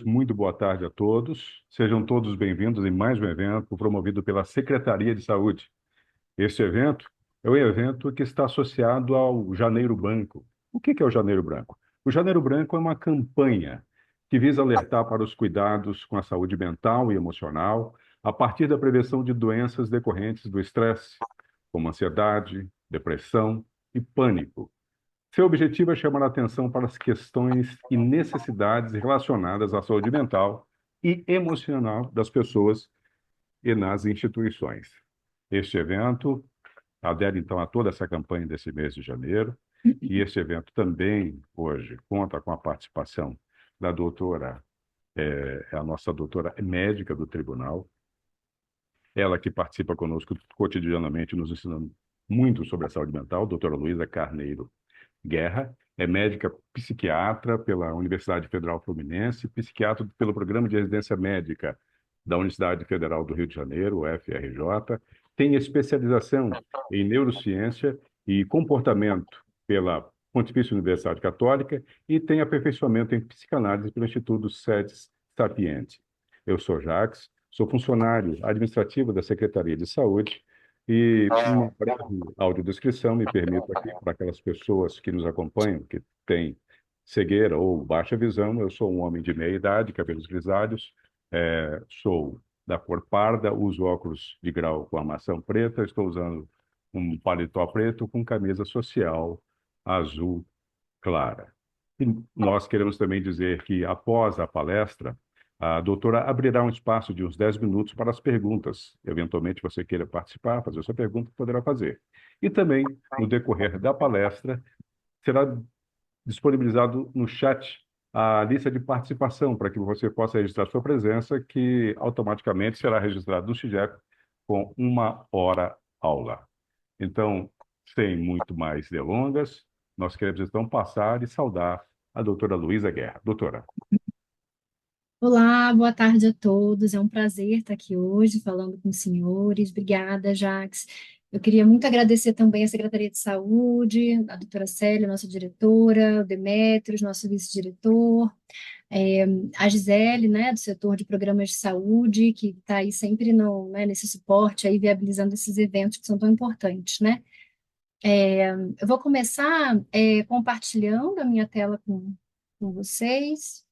muito boa tarde a todos. Sejam todos bem-vindos em mais um evento promovido pela Secretaria de Saúde. Este evento é um evento que está associado ao Janeiro Branco. O que é o Janeiro Branco? O Janeiro Branco é uma campanha que visa alertar para os cuidados com a saúde mental e emocional a partir da prevenção de doenças decorrentes do estresse, como ansiedade, depressão e pânico. Seu objetivo é chamar a atenção para as questões e necessidades relacionadas à saúde mental e emocional das pessoas e nas instituições. Este evento adere, então, a toda essa campanha desse mês de janeiro, e este evento também, hoje, conta com a participação da doutora, a nossa doutora médica do tribunal, ela que participa conosco cotidianamente, nos ensinando muito sobre a saúde mental, doutora Luísa Carneiro Guerra, é médica psiquiatra pela Universidade Federal Fluminense, psiquiatra pelo Programa de Residência Médica da Universidade Federal do Rio de Janeiro, UFRJ, tem especialização em neurociência e comportamento pela Pontifícia Universidade Católica e tem aperfeiçoamento em psicanálise pelo Instituto SETES Sapienti. Eu sou Jacques, sou funcionário administrativo da Secretaria de Saúde e uma breve audiodescrição me permito aqui para aquelas pessoas que nos acompanham, que têm cegueira ou baixa visão. Eu sou um homem de meia idade, cabelos grisalhos, sou da cor parda, uso óculos de grau com armação preta, estou usando um paletó preto com camisa social azul clara. E nós queremos também dizer que, após a palestra, a doutora abrirá um espaço de uns 10 minutos para as perguntas. Eventualmente, você queira participar, fazer sua pergunta, poderá fazer. E também, no decorrer da palestra, será disponibilizado no chat a lista de participação para que você possa registrar sua presença, que automaticamente será registrado no CIGEP com 1 hora aula. Então, sem muito mais delongas, nós queremos então passar e saudar a doutora Luísa Guerra. Doutora. Olá, boa tarde a todos. É um prazer estar aqui hoje falando com os senhores. Obrigada, Jax. Eu queria muito agradecer também à Secretaria de Saúde, a doutora Célia, nossa diretora, o Demétrios, nosso vice-diretor, é, a Gisele, né, do setor de programas de saúde, que está aí sempre no, né, nesse suporte, aí viabilizando esses eventos que são tão importantes, né? Eu vou começar compartilhando a minha tela com vocês.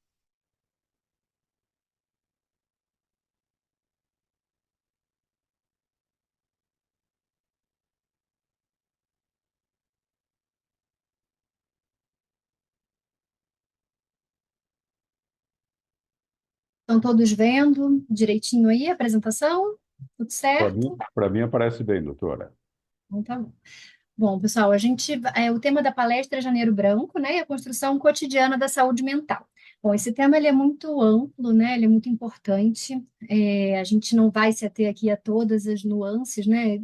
Estão todos vendo direitinho aí a apresentação? Tudo certo? Para mim aparece bem, doutora. Então tá bom. Bom, pessoal, o tema da palestra é Janeiro Branco, né, e a construção cotidiana da saúde mental. Bom, esse tema ele é muito amplo, né, ele é muito importante. A gente não vai se ater aqui a todas as nuances, né,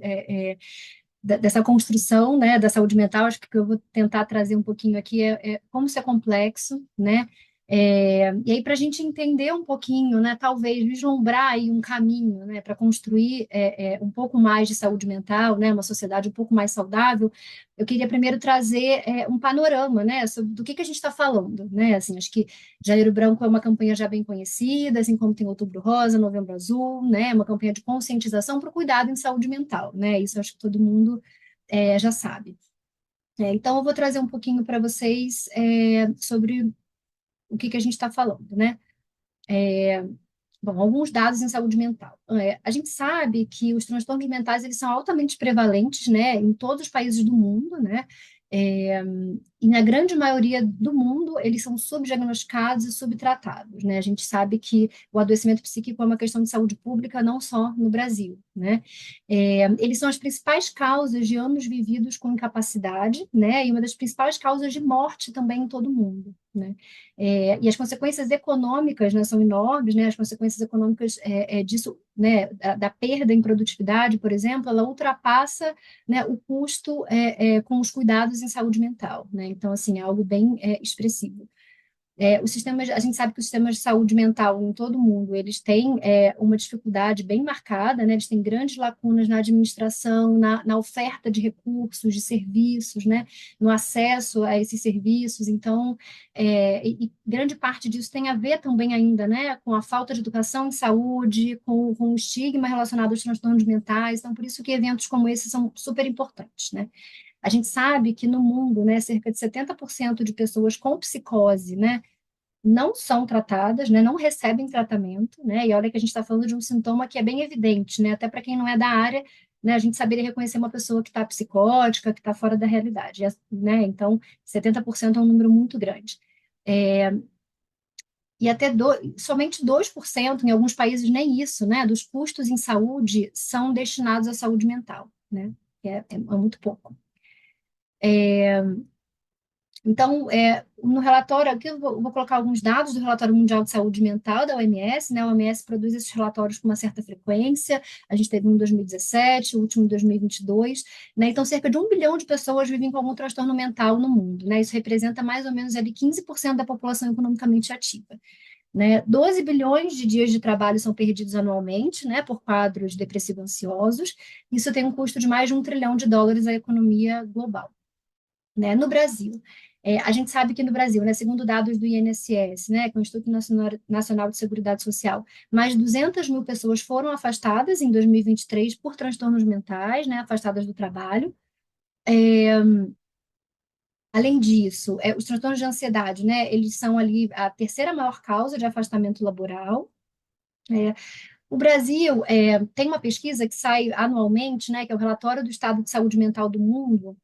dessa construção, né, da saúde mental. Acho que o que eu vou tentar trazer um pouquinho aqui é como isso é complexo, né, e aí para a gente entender um pouquinho, né, talvez vislumbrar aí um caminho, né, para construir um pouco mais de saúde mental, né, uma sociedade um pouco mais saudável. Eu queria primeiro trazer um panorama, né, sobre do que a gente está falando, né, assim, acho que Janeiro Branco é uma campanha já bem conhecida, assim como tem Outubro Rosa, Novembro Azul, né, uma campanha de conscientização para o cuidado em saúde mental, né, isso acho que todo mundo já sabe. Então, eu vou trazer um pouquinho para vocês sobre o que a gente está falando, né? Bom, alguns dados em saúde mental. A gente sabe que os transtornos mentais eles são altamente prevalentes, né, em todos os países do mundo, né? É, e na grande maioria do mundo eles são subdiagnosticados e subtratados, né? A gente sabe que o adoecimento psíquico é uma questão de saúde pública não só no Brasil, né? Eles são as principais causas de anos vividos com incapacidade, né? E uma das principais causas de morte também em todo o mundo, né? E as consequências econômicas, né, são enormes, né? As consequências econômicas disso, né, da perda em produtividade, por exemplo, ela ultrapassa, né, o custo com os cuidados em saúde mental, né? Então, assim, é algo bem expressivo. Os sistemas, a gente sabe que os sistemas de saúde mental em todo o mundo, eles têm uma dificuldade bem marcada, né? Eles têm grandes lacunas na administração, na oferta de recursos, de serviços, né? No acesso a esses serviços. Então, e grande parte disso tem a ver também ainda, né? Com a falta de educação em saúde, com o estigma relacionado aos transtornos mentais. Então, por isso que eventos como esse são super importantes, né? A gente sabe que no mundo, né, cerca de 70% de pessoas com psicose, né, não são tratadas, né, não recebem tratamento, né, e olha que a gente está falando de um sintoma que é bem evidente, né, até para quem não é da área, né, a gente saberia reconhecer uma pessoa que está psicótica, que está fora da realidade, né, então 70% é um número muito grande. É, e até somente 2%, em alguns países nem isso, né, dos custos em saúde são destinados à saúde mental, né, é muito pouco. Então, no relatório, aqui eu vou colocar alguns dados do Relatório Mundial de Saúde Mental da OMS, né? A OMS produz esses relatórios com uma certa frequência, a gente teve um em 2017, o último em 2022, né? Então, cerca de 1 bilhão de pessoas vivem com algum transtorno mental no mundo, né? Isso representa mais ou menos ali 15% da população economicamente ativa, né? 12 bilhões de dias de trabalho são perdidos anualmente, né, por quadros depressivos ansiosos, isso tem um custo de mais de US$ 1 trilhão à economia global, né? No Brasil, a gente sabe que no Brasil, né, segundo dados do INSS, né, que é o Instituto Nacional de Seguridade Social, mais de 200 mil pessoas foram afastadas em 2023 por transtornos mentais, né, afastadas do trabalho. Além disso, os transtornos de ansiedade, né, eles são ali a terceira maior causa de afastamento laboral. O Brasil tem uma pesquisa que sai anualmente, né, que é o Relatório do Estado de Saúde Mental do Mundo,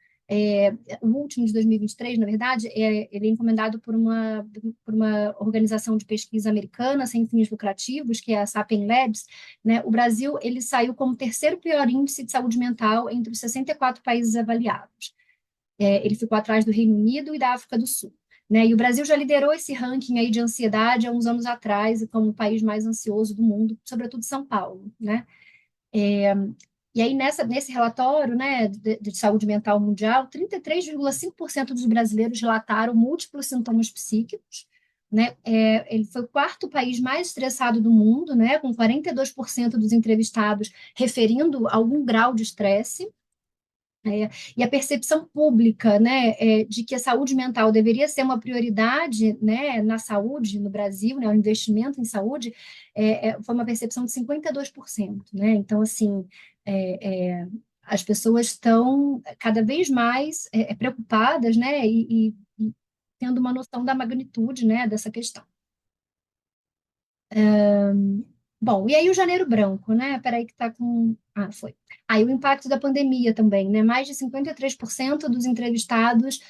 o último de 2023, na verdade, ele é encomendado por uma organização de pesquisa americana sem fins lucrativos, que é a Sapien Labs, né? O Brasil ele saiu como terceiro pior índice de saúde mental entre os 64 países avaliados. Ele ficou atrás do Reino Unido e da África do Sul, né? E o Brasil já liderou esse ranking aí de ansiedade há uns anos atrás, como o país mais ansioso do mundo, sobretudo São Paulo, né? E aí, nesse relatório, né, de saúde mental mundial, 33,5% dos brasileiros relataram múltiplos sintomas psíquicos, né? Ele foi o quarto país mais estressado do mundo, né, com 42% dos entrevistados referindo algum grau de estresse. E a percepção pública, né, de que a saúde mental deveria ser uma prioridade, né, na saúde no Brasil, né, o investimento em saúde, foi uma percepção de 52%, né? Então, assim, as pessoas estão cada vez mais preocupadas, né, e tendo uma noção da magnitude, né, dessa questão. Bom, e aí o janeiro branco, né? Peraí que tá com... Ah, foi. Aí o impacto da pandemia também, né? Mais de 53% dos entrevistados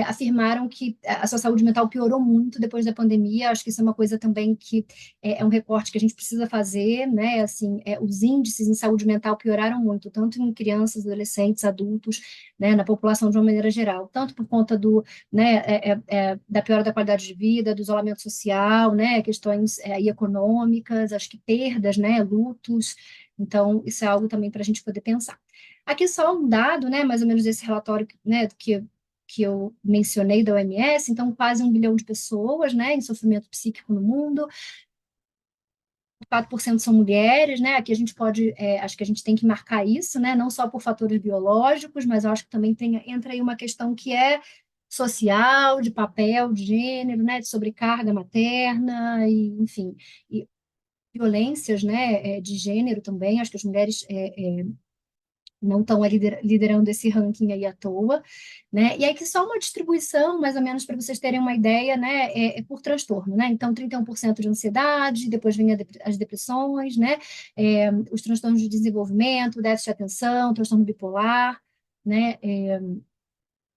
afirmaram que a sua saúde mental piorou muito depois da pandemia. Acho que isso é uma coisa também que é um recorte que a gente precisa fazer, né? Assim, os índices em saúde mental pioraram muito, tanto em crianças, adolescentes, adultos, né? Na população de uma maneira geral, tanto por conta né, da piora da qualidade de vida, do isolamento social, né? Questões aí econômicas, acho que perdas, né? Lutos. Então, isso é algo também para a gente poder pensar. Aqui só um dado, né, mais ou menos desse relatório, né, que eu mencionei da OMS, então quase 1 bilhão de pessoas, né, em sofrimento psíquico no mundo, 4% são mulheres, né, aqui a gente pode, acho que a gente tem que marcar isso, né, não só por fatores biológicos, mas eu acho que também entra aí uma questão que é social, de papel, de gênero, né, de sobrecarga materna, e, enfim, e violências, né, de gênero também, acho que as mulheres não estão liderando esse ranking aí à toa, né, e aí que só uma distribuição, mais ou menos para vocês terem uma ideia, né, por transtorno, né, então 31% de ansiedade, depois vem as depressões, né, os transtornos de desenvolvimento, déficit de atenção, transtorno bipolar, né,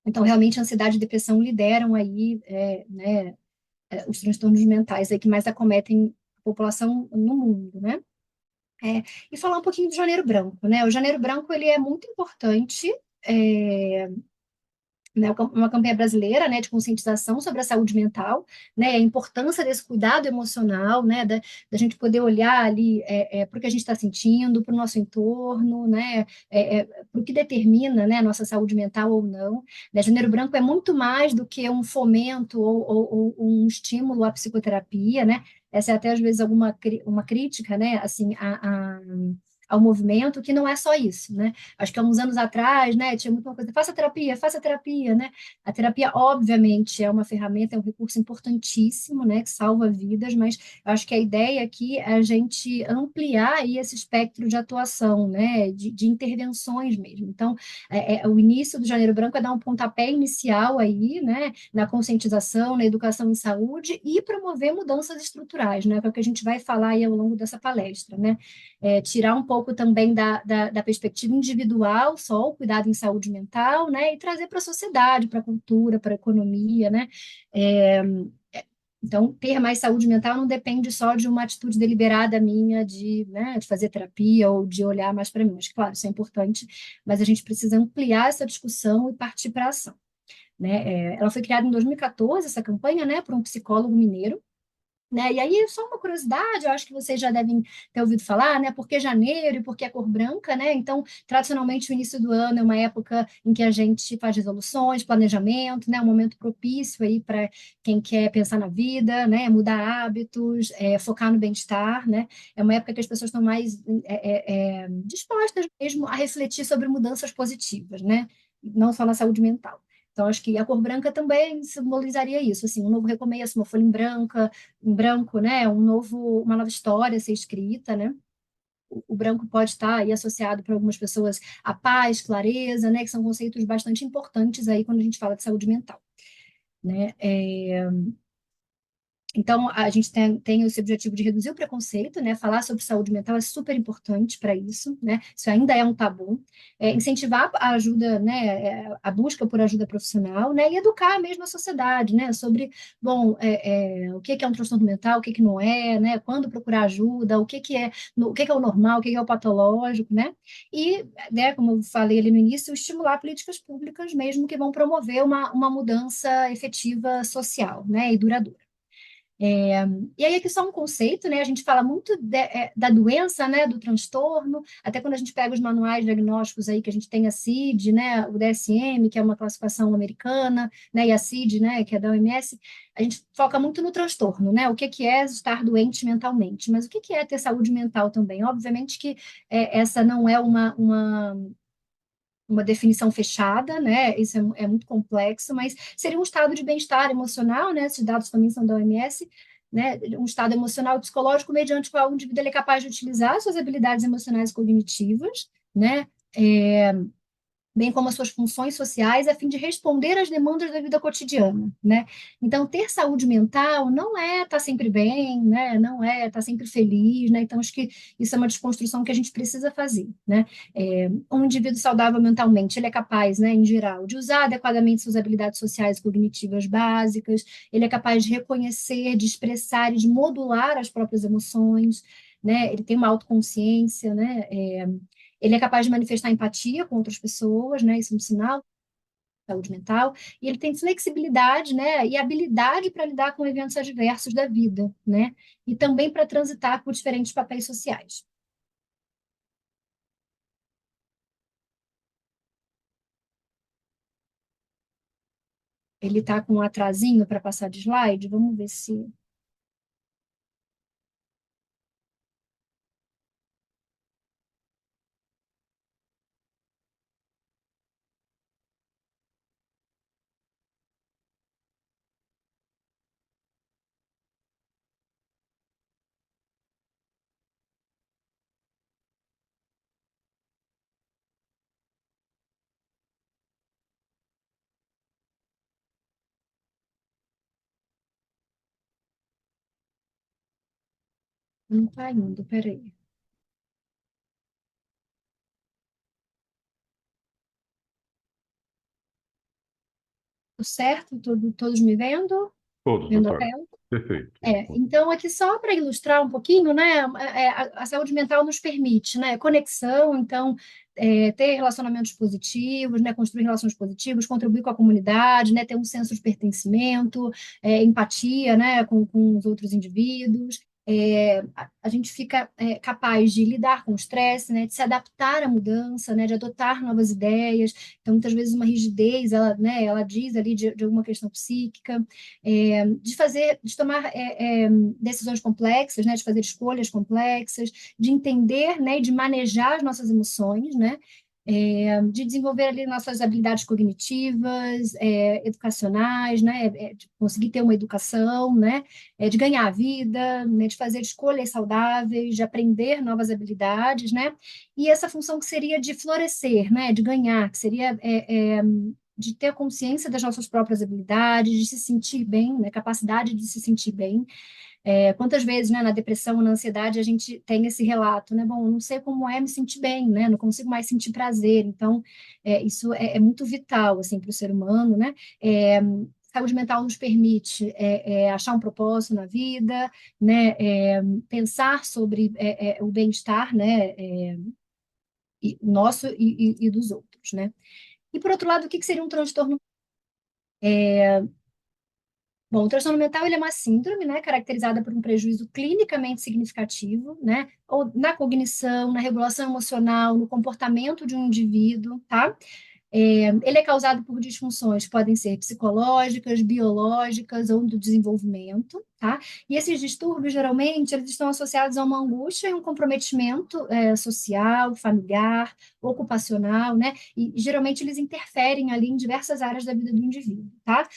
então realmente ansiedade e depressão lideram aí, né, os transtornos mentais aí que mais acometem a população no mundo, né. E falar um pouquinho do Janeiro Branco, né? O Janeiro Branco ele é muito importante, né, uma campanha brasileira, né, de conscientização sobre a saúde mental, né, a importância desse cuidado emocional, né, da gente poder olhar ali para o que a gente está sentindo, para o nosso entorno, né, para o que determina, né, a nossa saúde mental ou não. Né, Janeiro Branco é muito mais do que um fomento ou um estímulo à psicoterapia, né, essa é até às vezes uma crítica, né, assim, ao movimento, que não é só isso, né? Acho que há uns anos atrás, né, tinha muita coisa, faça terapia, né? A terapia, obviamente, é uma ferramenta, é um recurso importantíssimo, né, que salva vidas, mas eu acho que a ideia aqui é a gente ampliar aí esse espectro de atuação, né, de intervenções mesmo. Então, o início do Janeiro Branco é dar um pontapé inicial aí, né, na conscientização, na educação em saúde e promover mudanças estruturais, né, que é o que a gente vai falar aí ao longo dessa palestra, né? Tirar um pouco também da perspectiva individual, só o cuidado em saúde mental, né, e trazer para a sociedade, para a cultura, para a economia, né? É, então, ter mais saúde mental não depende só de uma atitude deliberada minha de, né, de fazer terapia ou de olhar mais para mim. Mas, claro, isso é importante, mas a gente precisa ampliar essa discussão e partir para a ação. Né? Ela foi criada em 2014, essa campanha, né, por um psicólogo mineiro, né? E aí, só uma curiosidade, eu acho que vocês já devem ter ouvido falar, né? Por que janeiro e por que a cor branca, né? Então, tradicionalmente, o início do ano é uma época em que a gente faz resoluções, planejamento, né? Um momento propício aí para quem quer pensar na vida, né? Mudar hábitos, focar no bem-estar, né? É uma época que as pessoas estão mais dispostas mesmo a refletir sobre mudanças positivas, né? Não só na saúde mental. Então, acho que a cor branca também simbolizaria isso, assim, um novo recomeço, uma folha em branco, né? Uma nova história a ser escrita, né? O branco pode estar aí associado para algumas pessoas a paz, clareza, né? Que são conceitos bastante importantes aí quando a gente fala de saúde mental, né? Então, a gente tem esse objetivo de reduzir o preconceito, né? Falar sobre saúde mental é super importante para isso, né? Isso ainda é um tabu. Incentivar a ajuda, né? A busca por ajuda profissional, né? E educar mesmo a sociedade, né? Sobre, bom, o que é um transtorno mental, o que não é, né? Quando procurar ajuda, o que é o normal, o que é o patológico, né? E, né, como eu falei ali no início, estimular políticas públicas mesmo que vão promover uma mudança efetiva social, né? E duradoura. E aí aqui só um conceito, né? A gente fala muito da doença, né? Do transtorno, até quando a gente pega os manuais diagnósticos aí, que a gente tem a CID, né? O DSM, que é uma classificação americana, né? E a CID, né? Que é da OMS, a gente foca muito no transtorno, né? O que é estar doente mentalmente, mas o que é ter saúde mental também? Obviamente que essa não é uma definição fechada, né? Isso é muito complexo, mas seria um estado de bem-estar emocional, né? Esses dados também são da OMS, né? Um estado emocional e psicológico mediante o qual o indivíduo ele é capaz de utilizar suas habilidades emocionais e cognitivas, né? Bem como as suas funções sociais, a fim de responder às demandas da vida cotidiana, né? Então, ter saúde mental não é estar sempre bem, né? Não é estar sempre feliz, né? Então, acho que isso é uma desconstrução que a gente precisa fazer, né? Um indivíduo saudável mentalmente, ele é capaz, né, em geral, de usar adequadamente suas habilidades sociais e cognitivas básicas, ele é capaz de reconhecer, de expressar e de modular as próprias emoções, né? Ele tem uma autoconsciência, né? Ele é capaz de manifestar empatia com outras pessoas, né? Isso é um sinal de saúde mental. E ele tem flexibilidade, né? E habilidade para lidar com eventos adversos da vida, né? E também para transitar por diferentes papéis sociais. Ele está com um atrasinho para passar de slide. Vamos ver se. Não está indo, peraí. Tudo certo? Todos me vendo? Todos, Vendo a doutora. tela? Perfeito. Então, aqui só para ilustrar um pouquinho, né, a saúde mental nos permite, né, conexão, então, ter relacionamentos positivos, né, construir relações positivas, contribuir com a comunidade, né, ter um senso de pertencimento, empatia, né, com os outros indivíduos. A gente fica capaz de lidar com o estresse, né, de se adaptar à mudança, né, de adotar novas ideias. Então, muitas vezes uma rigidez, ela, né, ela diz ali de alguma questão psíquica, de tomar decisões complexas, né, de fazer escolhas complexas, de entender, né, e de manejar as nossas emoções, né, de desenvolver ali nossas habilidades cognitivas, educacionais, né, de conseguir ter uma educação, né, de ganhar a vida, né, de fazer escolhas saudáveis, de aprender novas habilidades, né, e essa função que seria de florescer, né, de ganhar, que seria de ter consciência das nossas próprias habilidades, de se sentir bem, né, capacidade de se sentir bem. Quantas vezes, né, na depressão, na ansiedade, a gente tem esse relato, né? Bom, eu não sei como é me sentir bem, né? Não consigo mais sentir prazer. Então, isso é muito vital, assim, para o ser humano, né? É, Saúde mental nos permite achar um propósito na vida, né? Pensar sobre o bem-estar, né? Nosso e dos outros, né? E, por outro lado, o que que seria um transtorno? Bom, o transtorno mental ele é uma síndrome, né, caracterizada por um prejuízo clinicamente significativo, né, ou na cognição, na regulação emocional, no comportamento de um indivíduo, tá? Ele é causado por disfunções que podem ser psicológicas, biológicas ou do desenvolvimento, tá? E esses distúrbios, geralmente, eles estão associados a uma angústia e um comprometimento social, familiar, ocupacional, né? E geralmente eles interferem ali em diversas áreas da vida do indivíduo, tá?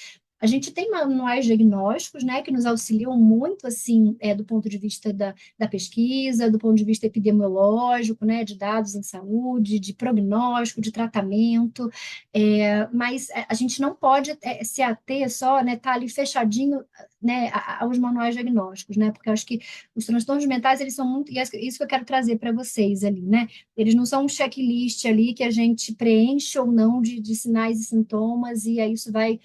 A gente tem manuais diagnósticos, né, que nos auxiliam muito, assim, do ponto de vista da pesquisa, do ponto de vista epidemiológico, né, de dados em saúde, de prognóstico, de tratamento, mas a gente não pode se ater só, né, tá ali fechadinho, né, aos manuais diagnósticos, né, porque eu acho que os transtornos mentais, eles são muito, e é isso que eu quero trazer para vocês ali, né, eles não são um checklist ali que a gente preenche ou não de sinais e sintomas, e aí isso vai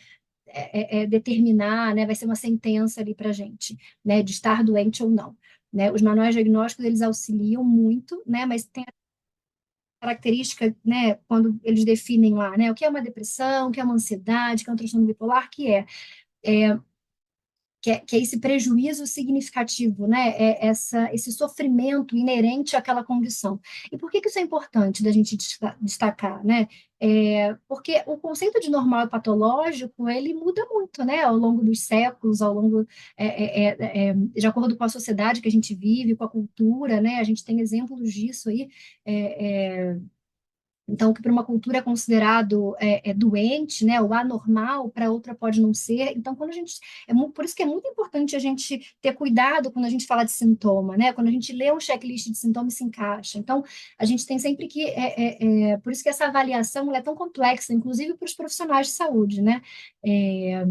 determinar, né, vai ser uma sentença ali para a gente, né, de estar doente ou não. Né? Os manuais diagnósticos, eles auxiliam muito, né, mas tem a característica, né, quando eles definem lá, né, o que é uma depressão, o que é uma ansiedade, o que é um transtorno bipolar, que é esse prejuízo significativo, né? Esse sofrimento inerente àquela condição. E por que que isso é importante da gente destacar, né? Porque o conceito de normal e patológico, ele muda muito, né? Ao longo dos séculos, de acordo com a sociedade que a gente vive, com a cultura, né? A gente tem exemplos disso aí, então, o que para uma cultura é considerado doente, né, ou anormal, para outra pode não ser. Então, quando a gente, por isso que é muito importante a gente ter cuidado quando a gente fala de sintoma, né? Quando a gente lê um checklist de sintomas se encaixa. Então, a gente tem sempre que, por isso que essa avaliação ela é tão complexa, inclusive para os profissionais de saúde, né? É,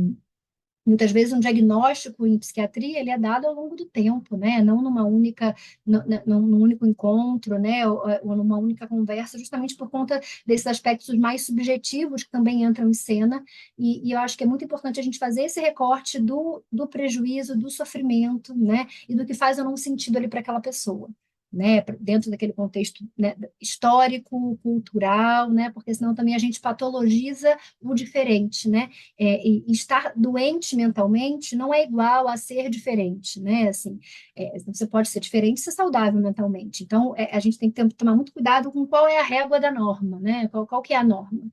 Muitas vezes um diagnóstico em psiquiatria ele é dado ao longo do tempo, né? Não numa única, num único encontro, né? Ou numa única conversa, justamente por conta desses aspectos mais subjetivos que também entram em cena. E eu acho que é muito importante a gente fazer esse recorte do prejuízo, do sofrimento, né? E do que faz ou não sentido ali para aquela pessoa. Né, dentro daquele contexto, né, histórico, cultural, né, porque senão também a gente patologiza o diferente, né, e estar doente mentalmente não é igual a ser diferente, né? Assim, você pode ser diferente e ser saudável mentalmente. Então, a gente tem que tomar muito cuidado com qual é a régua da norma, né? Qual que é a norma?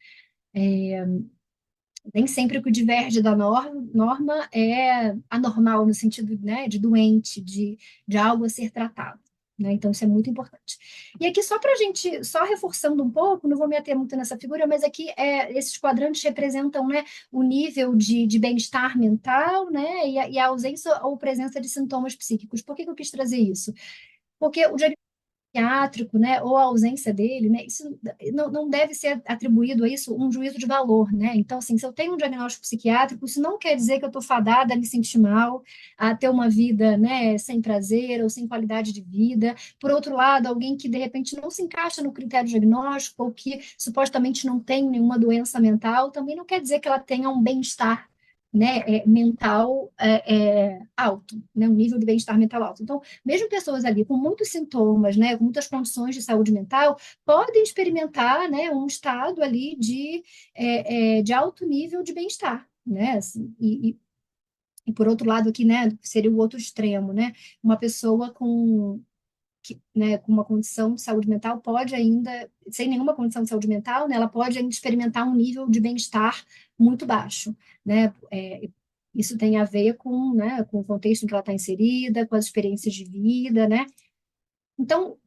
Nem sempre o que diverge da norma é anormal no sentido, né, de doente, de algo a ser tratado. Né? Então, isso é muito importante. E aqui, só para a gente, só reforçando um pouco, não vou me ater muito nessa figura, mas aqui esses quadrantes representam, né, o nível de bem-estar mental, né, e a ausência ou presença de sintomas psíquicos. Por que que eu quis trazer isso? Porque o psiquiátrico, né, ou a ausência dele, né, isso não deve ser atribuído a isso um juízo de valor, né? Então, assim, se eu tenho um diagnóstico psiquiátrico, isso não quer dizer que eu estou fadada a me sentir mal, a ter uma vida, né, sem prazer ou sem qualidade de vida. Por outro lado, alguém que de repente não se encaixa no critério diagnóstico ou que supostamente não tem nenhuma doença mental, também não quer dizer que ela tenha um bem-estar, né, mental alto, né, um nível de bem-estar mental alto. Então, mesmo pessoas ali com muitos sintomas, né, com muitas condições de saúde mental, podem experimentar, né, um estado ali de alto nível de bem-estar, né, assim, e por outro lado aqui, né, seria o outro extremo, né, uma pessoa né, com uma condição de saúde mental pode ainda, sem nenhuma condição de saúde mental, né, ela pode ainda experimentar um nível de bem-estar muito baixo, né? Isso tem a ver com, né, com o contexto em que ela está inserida, com as experiências de vida, né? Então,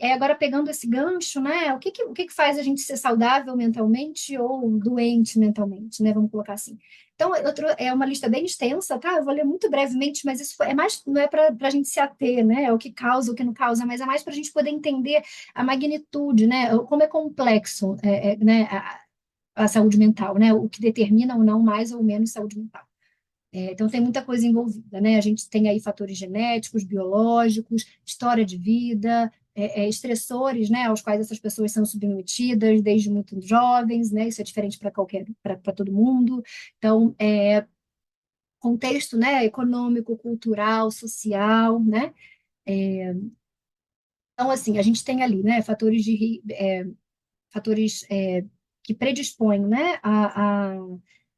agora pegando esse gancho, né? O que que faz a gente ser saudável mentalmente ou doente mentalmente, né? Vamos colocar assim. Então, é uma lista bem extensa, tá? Eu vou ler muito brevemente, mas isso é mais, não é para a gente se ater, né? É o que causa, o que não causa, mas é mais para a gente poder entender a magnitude, né? Como é complexo, né? A saúde mental, né? O que determina ou não mais ou menos saúde mental. Então, tem muita coisa envolvida, né? A gente tem aí fatores genéticos, biológicos, história de vida, estressores, né, aos quais essas pessoas são submetidas desde muito jovens, né? Isso é diferente para todo mundo. Então, contexto, né, econômico, cultural, social, né? Então, assim, a gente tem ali, né, fatores que predispõem, né,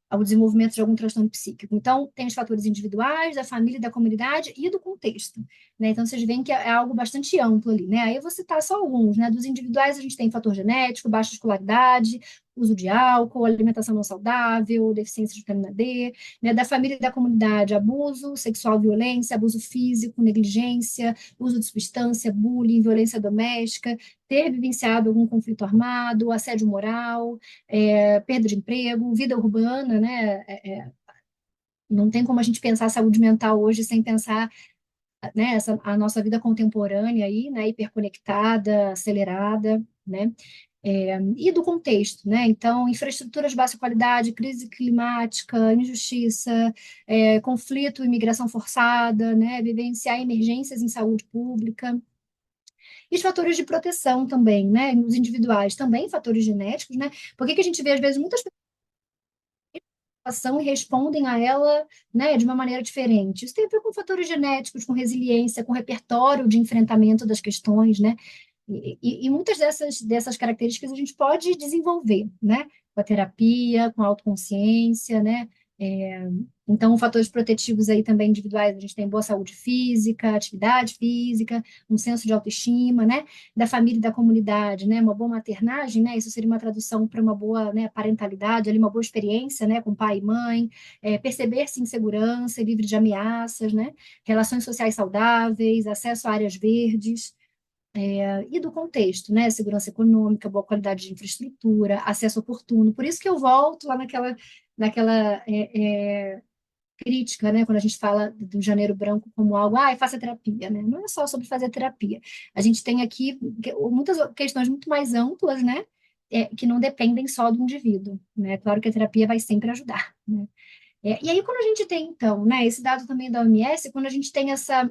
ao desenvolvimento de algum transtorno psíquico. Então, tem os fatores individuais, da família, da comunidade e do contexto, né? Então, vocês veem que é algo bastante amplo ali, né? Aí eu vou citar só alguns, né? Dos individuais, a gente tem fator genético, baixa escolaridade, uso de álcool, alimentação não saudável, deficiência de vitamina D, né? Da família e da comunidade, abuso sexual, violência, abuso físico, negligência, uso de substância, bullying, violência doméstica, ter vivenciado algum conflito armado, assédio moral, perda de emprego, vida urbana, né? Não tem como a gente pensar saúde mental hoje sem pensar, né, a nossa vida contemporânea aí, né, hiperconectada, acelerada, né? E do contexto, né? Então, infraestruturas de baixa qualidade, crise climática, injustiça, conflito, imigração forçada, né? Vivenciar emergências em saúde pública. E os fatores de proteção também, né? Os individuais, também fatores genéticos, né? Por que que a gente vê, às vezes, muitas pessoas e respondem a ela, né, de uma maneira diferente? Isso tem a ver com fatores genéticos, com resiliência, com repertório de enfrentamento das questões, né? E muitas dessas características a gente pode desenvolver, né? Com a terapia, com a autoconsciência, né? É, então, fatores protetivos aí também individuais, a gente tem boa saúde física, atividade física, um senso de autoestima, né? Da família e da comunidade, né? Uma boa maternagem, né? Isso seria uma tradução para uma boa, né, parentalidade, ali, uma boa experiência, né? Com pai e mãe, perceber-se em segurança, livre de ameaças, né? Relações sociais saudáveis, acesso a áreas verdes, e do contexto, né? Segurança econômica, boa qualidade de infraestrutura, acesso oportuno. Por isso que eu volto lá naquela crítica, né? Quando a gente fala do janeiro branco como algo, faça terapia, né? Não é só sobre fazer terapia. A gente tem aqui muitas questões muito mais amplas, né? Que não dependem só do indivíduo, né? Claro que a terapia vai sempre ajudar, né? E aí, quando a gente tem, então, né, esse dado também da OMS, quando a gente tem essa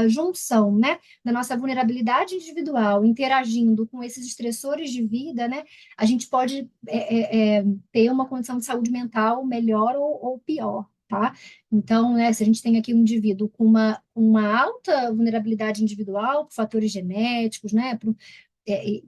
junção, né, da nossa vulnerabilidade individual interagindo com esses estressores de vida, né, a gente pode ter uma condição de saúde mental melhor ou pior, tá? Então, né, se a gente tem aqui um indivíduo com uma alta vulnerabilidade individual, por fatores genéticos, né, é,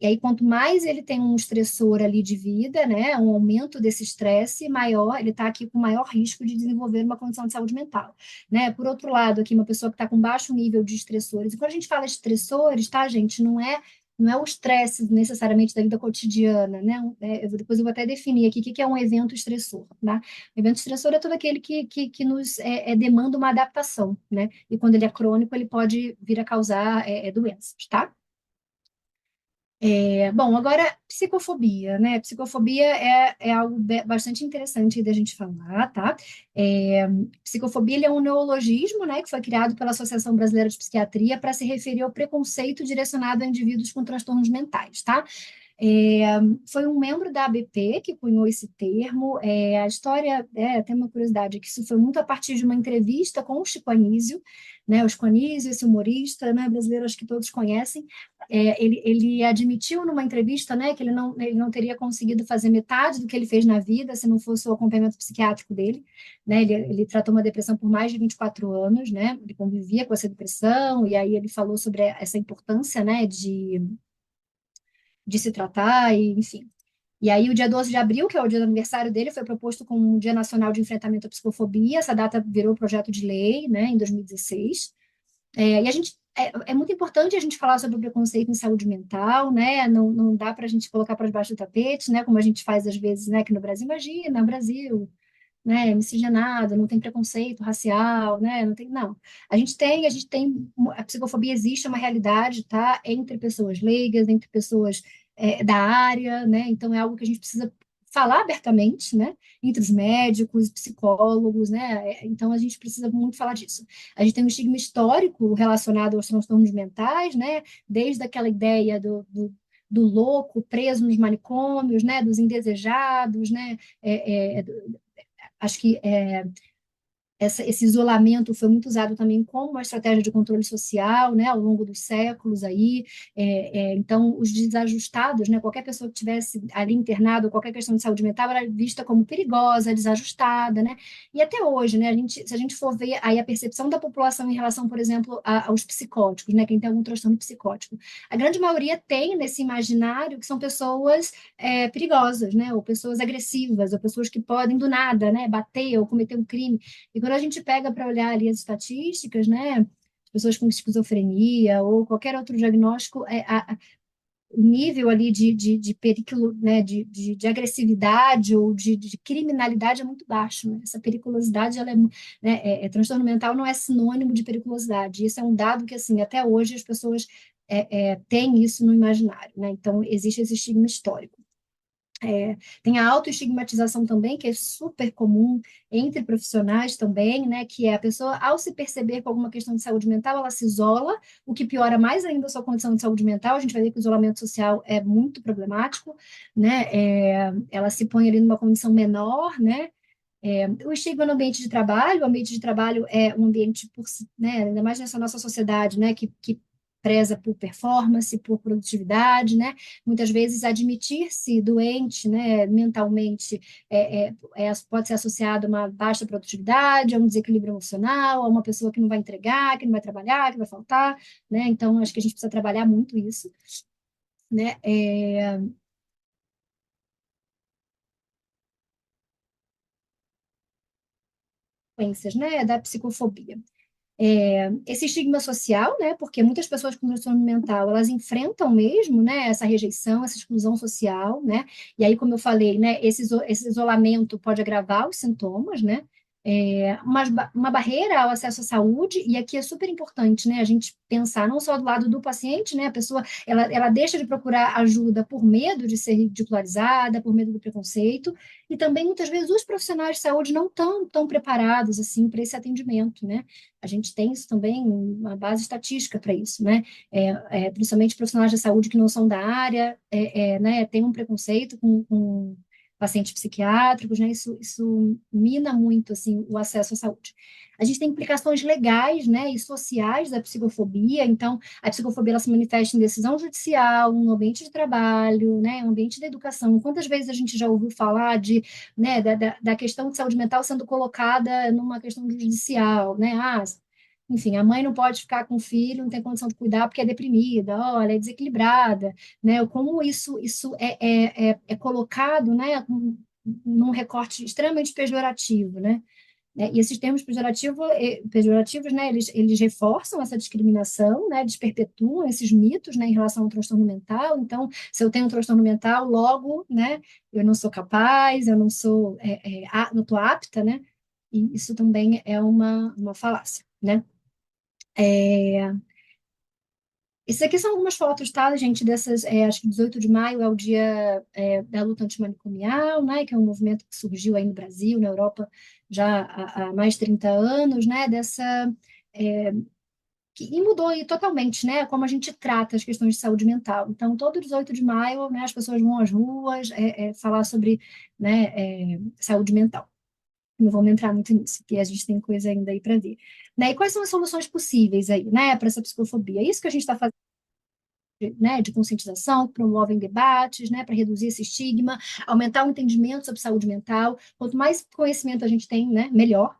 e aí, quanto mais ele tem um estressor ali de vida, né, um aumento desse estresse, maior, ele está aqui com maior risco de desenvolver uma condição de saúde mental, né? Por outro lado, aqui uma pessoa que está com baixo nível de estressores, e quando a gente fala de estressores, tá, gente, não é o estresse necessariamente da vida cotidiana, né? Depois eu vou até definir aqui o que é um evento estressor, tá? O evento estressor é todo aquele que nos demanda uma adaptação, né? E quando ele é crônico, ele pode vir a causar doenças, tá? Bom, agora, psicofobia, né? Psicofobia é algo bastante interessante da gente falar, tá? É, Psicofobia ele é um neologismo, né, que foi criado pela Associação Brasileira de Psiquiatria para se referir ao preconceito direcionado a indivíduos com transtornos mentais, tá? Foi um membro da ABP que cunhou esse termo. A história, tem uma curiosidade, que isso foi muito a partir de uma entrevista com o Chico Anísio, né? O Chico Anísio, esse humorista, né, brasileiro, acho que todos conhecem. Ele admitiu numa entrevista, né, que ele não teria conseguido fazer metade do que ele fez na vida se não fosse o acompanhamento psiquiátrico dele, né? Ele tratou uma depressão por mais de 24 anos, né? Ele convivia com essa depressão, e aí ele falou sobre essa importância, né, de se tratar, e, enfim. E aí, o dia 12 de abril, que é o dia do aniversário dele, foi proposto como um Dia Nacional de Enfrentamento à Psicofobia. Essa data virou projeto de lei, né, em 2016. E a gente é muito importante a gente falar sobre o preconceito em saúde mental, né? Não dá para a gente colocar para debaixo do tapete, né? Como a gente faz às vezes, né? Aqui no Brasil, imagina, Brasil, né? Miscigenado, não tem preconceito racial, né? Não. A gente tem, a psicofobia existe, é uma realidade, tá? Entre pessoas leigas, entre pessoas da área, né? Então é algo que a gente precisa falar abertamente, né? Entre os médicos, psicólogos, né? Então a gente precisa muito falar disso. A gente tem um estigma histórico relacionado aos transtornos mentais, né? Desde aquela ideia do louco preso nos manicômios, né? Dos indesejados, né? Acho que esse isolamento foi muito usado também como uma estratégia de controle social, né, ao longo dos séculos aí. Então, os desajustados, né, qualquer pessoa que tivesse ali internado, qualquer questão de saúde mental era vista como perigosa, desajustada, né? E até hoje, né, se a gente for ver aí a percepção da população em relação, por exemplo, aos psicóticos, né, quem tem algum transtorno psicótico, a grande maioria tem nesse imaginário que são pessoas perigosas, né, ou pessoas agressivas, ou pessoas que podem do nada, né, bater ou cometer um crime. E quando a gente pega para olhar ali as estatísticas, né, pessoas com esquizofrenia ou qualquer outro diagnóstico, o nível ali de periculo, né, de agressividade ou de criminalidade é muito baixo, né? Essa periculosidade, ela né, transtorno mental não é sinônimo de periculosidade. Isso é um dado que, assim, até hoje as pessoas têm isso no imaginário, né? Então, existe esse estigma histórico. Tem a autoestigmatização também, que é super comum entre profissionais também, né? Que é a pessoa, ao se perceber com alguma questão de saúde mental, ela se isola, o que piora mais ainda a sua condição de saúde mental. A gente vai ver que o isolamento social é muito problemático, né? Ela se põe ali numa condição menor, né? O estigma no ambiente de trabalho, o ambiente de trabalho é um ambiente, né, ainda mais nessa nossa sociedade, né, que preza por performance, por produtividade, né? Muitas vezes admitir-se doente, né, mentalmente, pode ser associado a uma baixa produtividade, a um desequilíbrio emocional, a uma pessoa que não vai entregar, que não vai trabalhar, que vai faltar, né? Então, acho que a gente precisa trabalhar muito isso, né? Consequências, né, da psicofobia. Esse estigma social, né, porque muitas pessoas com transtorno mental, elas enfrentam mesmo, né, essa rejeição, essa exclusão social, né, e aí, como eu falei, né, esse isolamento pode agravar os sintomas, né, uma barreira ao acesso à saúde, e aqui é super importante, né, a gente pensar não só do lado do paciente, né, a pessoa, ela deixa de procurar ajuda por medo de ser ridicularizada, por medo do preconceito, e também, muitas vezes, os profissionais de saúde não estão tão preparados, assim, para esse atendimento, né, a gente tem isso também, uma base estatística para isso, né? Principalmente profissionais de saúde que não são da área, né, tem um preconceito com pacientes psiquiátricos, né? Isso mina muito assim o acesso à saúde. A gente tem implicações legais, né, e sociais da psicofobia. Então, a psicofobia ela se manifesta em decisão judicial, no ambiente de trabalho, né, no ambiente da educação. Quantas vezes a gente já ouviu falar né, da questão de saúde mental sendo colocada numa questão judicial, né? Enfim, a mãe não pode ficar com o filho, não tem condição de cuidar porque é deprimida, olha, é desequilibrada, né? Como isso é colocado, né, num recorte extremamente pejorativo, né? E esses termos pejorativos, né, eles reforçam essa discriminação, né, eles perpetuam esses mitos, né, em relação ao transtorno mental. Então, se eu tenho um transtorno mental, logo, né, eu não sou capaz, eu não sou, não estou apta, né, e isso também é uma falácia, né. É, Isso aqui são algumas fotos, tá, gente, dessas, acho que 18 de maio é o dia da luta antimanicomial, né, que é um movimento que surgiu aí no Brasil, na Europa, já há mais de 30 anos, né, E mudou aí totalmente, né, como a gente trata as questões de saúde mental. Então, todo 18 de maio, né, as pessoas vão às ruas falar sobre, né, saúde mental. Não vamos entrar muito nisso, porque a gente tem coisa ainda aí para ver. Né? E quais são as soluções possíveis aí, né, para essa psicofobia? É isso que a gente está fazendo, né, de conscientização, que promovem debates, né, para reduzir esse estigma, aumentar o entendimento sobre saúde mental. Quanto mais conhecimento a gente tem, né, melhor.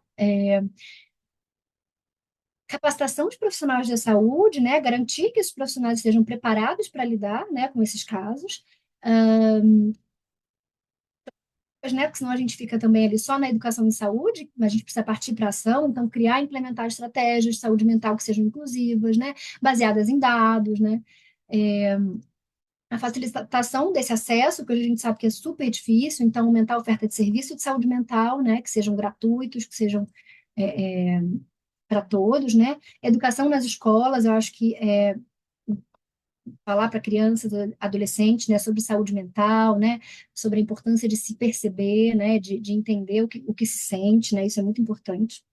Capacitação de profissionais da saúde, né, garantir que esses profissionais estejam preparados para lidar, né, com esses casos. Né, porque senão a gente fica também ali só na educação em saúde, mas a gente precisa partir para ação, então criar e implementar estratégias de saúde mental que sejam inclusivas, né, baseadas em dados, né, a facilitação desse acesso, que a gente sabe que é super difícil, então aumentar a oferta de serviço de saúde mental, né, que sejam gratuitos, que sejam para todos, né, educação nas escolas, eu acho que falar para crianças, adolescentes, né, sobre saúde mental, né, sobre a importância de se perceber, né, de entender o que se sente, né, isso é muito importante.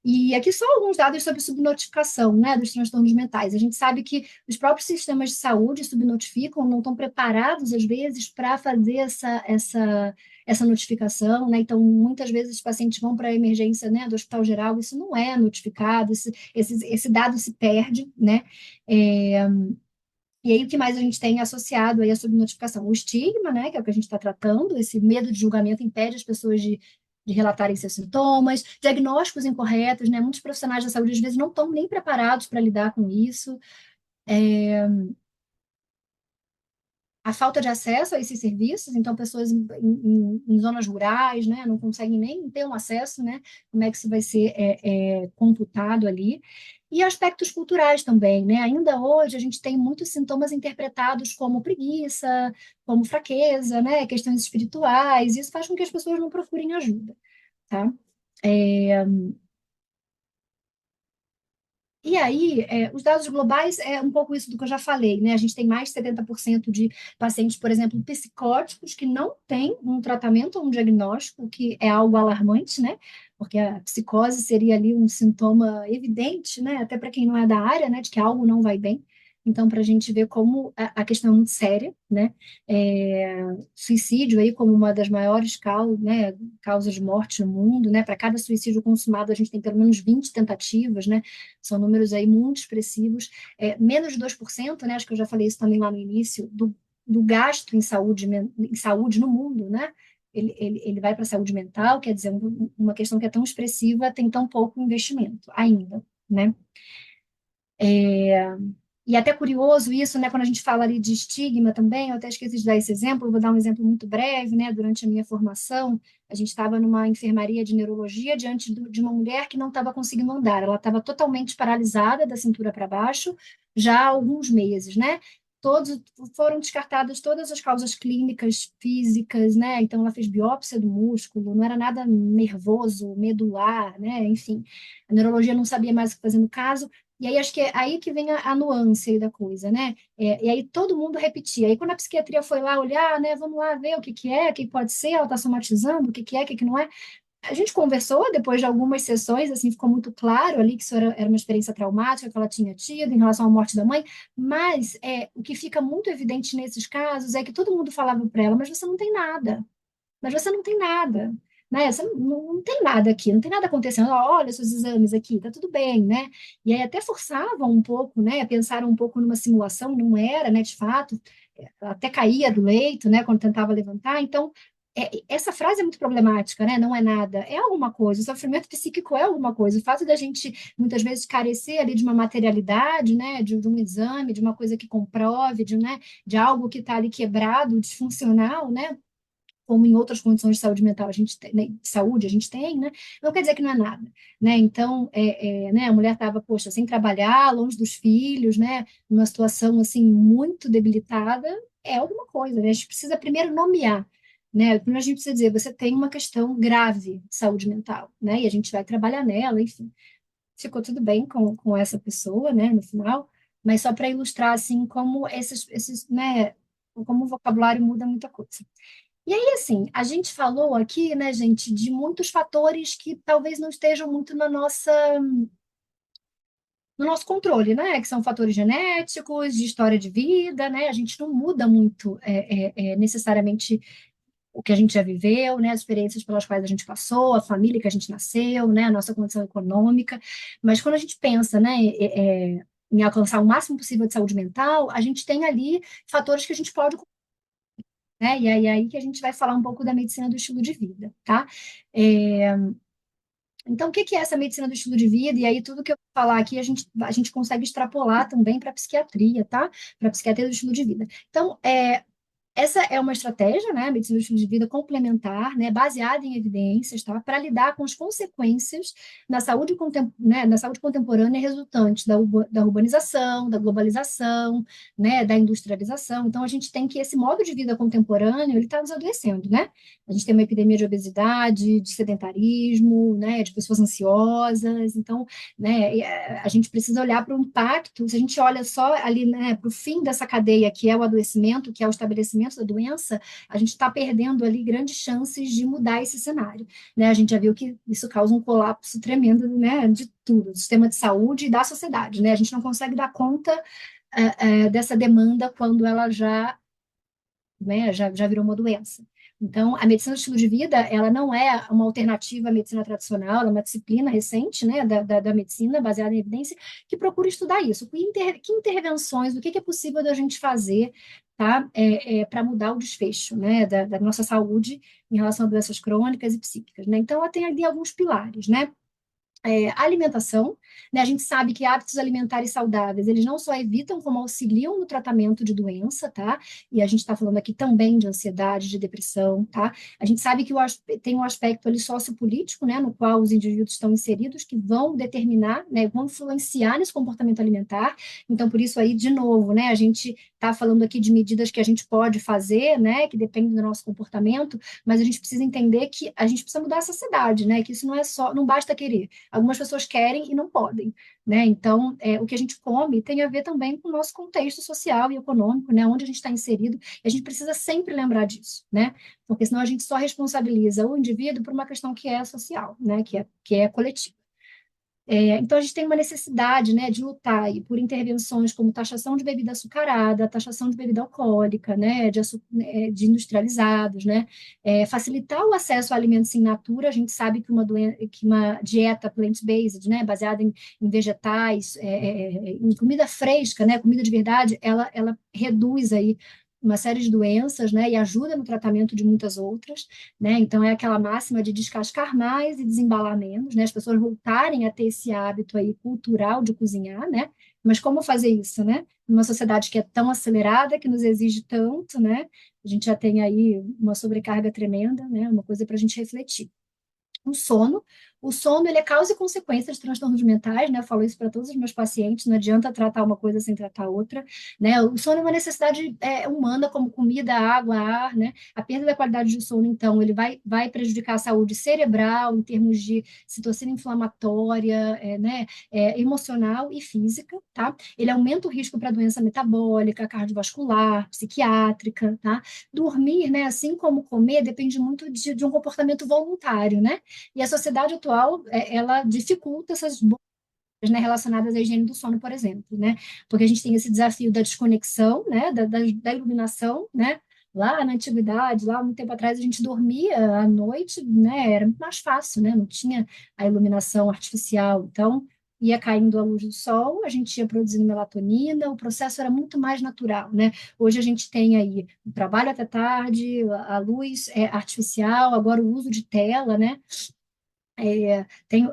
E aqui só alguns dados sobre subnotificação, né, dos transtornos mentais. A gente sabe que os próprios sistemas de saúde subnotificam, não estão preparados, às vezes, para fazer essa notificação, né? Então, muitas vezes os pacientes vão para a emergência, né, do hospital geral, isso não é notificado, esse dado se perde, né? É, e aí, o que mais a gente tem associado aí à subnotificação? O estigma, né, que é o que a gente está tratando, esse medo de julgamento impede as pessoas de relatarem seus sintomas, diagnósticos incorretos, né, muitos profissionais da saúde às vezes não estão nem preparados para lidar com isso, a falta de acesso a esses serviços, então pessoas em zonas rurais, né, não conseguem nem ter um acesso, né, como é que isso vai ser computado ali, e aspectos culturais também, né, ainda hoje a gente tem muitos sintomas interpretados como preguiça, como fraqueza, né, questões espirituais, isso faz com que as pessoas não procurem ajuda, tá? E aí, os dados globais é um pouco isso do que eu já falei, né? A gente tem mais de 70% de pacientes, por exemplo, psicóticos que não têm um tratamento ou um diagnóstico, que é algo alarmante, né? Porque a psicose seria ali um sintoma evidente, né? Até para quem não é da área, né? De que algo não vai bem. Então, para a gente ver como a questão é muito séria, né? Suicídio aí como uma das maiores né, causas de morte no mundo, né? Para cada suicídio consumado, a gente tem pelo menos 20 tentativas, né? São números aí muito expressivos. Menos de 2%, né? Acho que eu já falei isso também lá no início, do gasto em saúde no mundo, né? Ele vai para a saúde mental, quer dizer, uma questão que é tão expressiva tem tão pouco investimento ainda, né? E até curioso isso, né, quando a gente fala ali de estigma também, eu até esqueci de dar esse exemplo, vou dar um exemplo muito breve, né, durante a minha formação, a gente estava numa enfermaria de neurologia diante de uma mulher que não estava conseguindo andar, ela estava totalmente paralisada da cintura para baixo, já há alguns meses, né, todos foram descartadas todas as causas clínicas, físicas, né, então ela fez biópsia do músculo, não era nada nervoso, medular, né, enfim, a neurologia não sabia mais o que fazer no caso, e aí acho que é aí que vem a nuance aí da coisa, né? E aí todo mundo repetia. Aí quando a psiquiatria foi lá olhar, né? Vamos lá ver o que que é, o que pode ser, ela está somatizando, o que que é, o que que não é. A gente conversou depois de algumas sessões, assim, ficou muito claro ali que isso era uma experiência traumática que ela tinha tido em relação à morte da mãe, mas o que fica muito evidente nesses casos é que todo mundo falava para ela, mas você não tem nada, mas você não tem nada, né? Você não tem nada aqui, não tem nada acontecendo. Ó, olha seus exames aqui, tá tudo bem, né? E aí até forçavam um pouco, né? Pensaram um pouco numa simulação, não era, né? De fato, até caía do leito, né? Quando tentava levantar. Então, essa frase é muito problemática, né? Não é nada, é alguma coisa. O sofrimento psíquico é alguma coisa. O fato da gente muitas vezes carecer ali de uma materialidade, né? De um exame, de uma coisa que comprove, né? De algo que está ali quebrado, disfuncional, né? Como em outras condições de saúde mental a gente tem, né, de saúde a gente tem, né? Não quer dizer que não é nada, né? Então, né, a mulher estava, poxa, sem trabalhar, longe dos filhos, né? Numa situação assim muito debilitada, é alguma coisa, né? A gente precisa primeiro nomear, né? Primeiro a gente precisa dizer, você tem uma questão grave de saúde mental, né? E a gente vai trabalhar nela, enfim. Ficou tudo bem com essa pessoa, né? No final, mas só para ilustrar assim como né? Como o vocabulário muda muita coisa. E aí, assim, a gente falou aqui, né, gente, de muitos fatores que talvez não estejam muito no nosso controle, né? Que são fatores genéticos, de história de vida, né? A gente não muda muito necessariamente o que a gente já viveu, né? As experiências pelas quais a gente passou, a família que a gente nasceu, né? A nossa condição econômica. Mas quando a gente pensa, né? Em alcançar o máximo possível de saúde mental, a gente tem ali fatores que a gente pode, né? E aí que a gente vai falar um pouco da medicina do estilo de vida, tá? É, então, o que que é essa medicina do estilo de vida? E aí, tudo que eu vou falar aqui, a gente consegue extrapolar também para a psiquiatria, tá? Para a psiquiatria do estilo de vida. Então, essa é uma estratégia, né, medicina do estilo de vida complementar, né, baseada em evidências, tá, para lidar com as consequências na saúde contemporânea resultantes da urbanização, da globalização, né, da industrialização. Então, a gente tem que esse modo de vida contemporâneo, ele está nos adoecendo, né? A gente tem uma epidemia de obesidade, de sedentarismo, né, de pessoas ansiosas. Então, né, a gente precisa olhar para o impacto. Se a gente olha só ali, né, para o fim dessa cadeia, que é o adoecimento, que é o estabelecimento da doença, a gente está perdendo ali grandes chances de mudar esse cenário, né? A gente já viu que isso causa um colapso tremendo, né, de tudo, do sistema de saúde e da sociedade, né? A gente não consegue dar conta dessa demanda quando ela já, né, já virou uma doença. Então, a medicina do estilo de vida, ela não é uma alternativa à medicina tradicional, ela é uma disciplina recente, né, da medicina, baseada em evidência, que procura estudar isso. Que intervenções, o que é possível da gente fazer, tá, para mudar o desfecho, né, da nossa saúde em relação a doenças crônicas e psíquicas, né? Então, ela tem ali alguns pilares, né? Alimentação, né? A gente sabe que hábitos alimentares saudáveis, eles não só evitam, como auxiliam no tratamento de doença, tá? E a gente está falando aqui também de ansiedade, de depressão, tá? A gente sabe que tem um aspecto ali sociopolítico, né? No qual os indivíduos estão inseridos, que vão determinar, né? Vão influenciar nesse comportamento alimentar. Então, por isso aí, de novo, né? A gente está falando aqui de medidas que a gente pode fazer, né? Que dependem do nosso comportamento, mas a gente precisa entender que a gente precisa mudar a sociedade, né? Que isso não é só, não basta querer. Algumas pessoas querem e não podem, né? Então, o que a gente come tem a ver também com o nosso contexto social e econômico, né? Onde a gente está inserido, e a gente precisa sempre lembrar disso, né? Porque senão a gente só responsabiliza o indivíduo por uma questão que é social, né? Que é coletiva. Então, a gente tem uma necessidade, né, de lutar aí por intervenções como taxação de bebida açucarada, taxação de bebida alcoólica, né, de industrializados, né, facilitar o acesso a alimentos in natura. A gente sabe que uma dieta plant-based, né, baseada em vegetais, em comida fresca, né, comida de verdade, ela reduz aí uma série de doenças, né, e ajuda no tratamento de muitas outras, né? Então é aquela máxima de descascar mais e desembalar menos, né? As pessoas voltarem a ter esse hábito aí cultural de cozinhar, né? Mas como fazer isso, né? Numa sociedade que é tão acelerada, que nos exige tanto, né? A gente já tem aí uma sobrecarga tremenda, né? Uma coisa para a gente refletir. O sono. O sono, ele é causa e consequência de transtornos mentais, né? Eu falo isso para todos os meus pacientes, não adianta tratar uma coisa sem tratar outra, né? O sono é uma necessidade humana, como comida, água, ar, né? A perda da qualidade do sono, então, ele vai prejudicar a saúde cerebral, em termos de citocina inflamatória, né? Emocional e física, tá? Ele aumenta o risco para doença metabólica, cardiovascular, psiquiátrica, tá? Dormir, né? Assim como comer, depende muito de um comportamento voluntário, né? E a sociedade atual, ela dificulta essas bolhas, né, relacionadas à higiene do sono, por exemplo, né? Porque a gente tem esse desafio da desconexão, né, da iluminação, né? Lá na antiguidade, lá muito tempo atrás, a gente dormia à noite, né? Era muito mais fácil, né? Não tinha a iluminação artificial. Então, ia caindo a luz do sol, a gente ia produzindo melatonina, o processo era muito mais natural, né? Hoje a gente tem aí o trabalho até tarde, a luz artificial, agora o uso de tela, né? Tem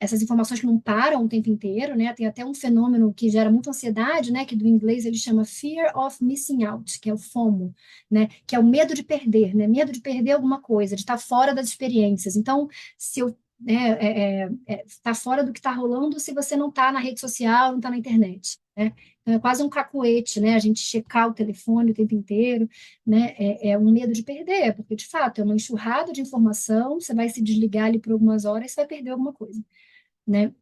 essas informações que não param o tempo inteiro, né? Tem até um fenômeno que gera muita ansiedade, né? Que do inglês ele chama Fear of Missing Out, que é o FOMO, né? Que é o medo de perder, né? Medo de perder alguma coisa, de estar fora das experiências. Então, se eu tá fora do que está rolando se você não está na rede social, não está na internet, né? Então, é quase um cacuete, né? A gente checar o telefone o tempo inteiro, né? É um medo de perder, porque de fato é uma enxurrada de informação, você vai se desligar ali por algumas horas, você vai perder alguma coisa, né?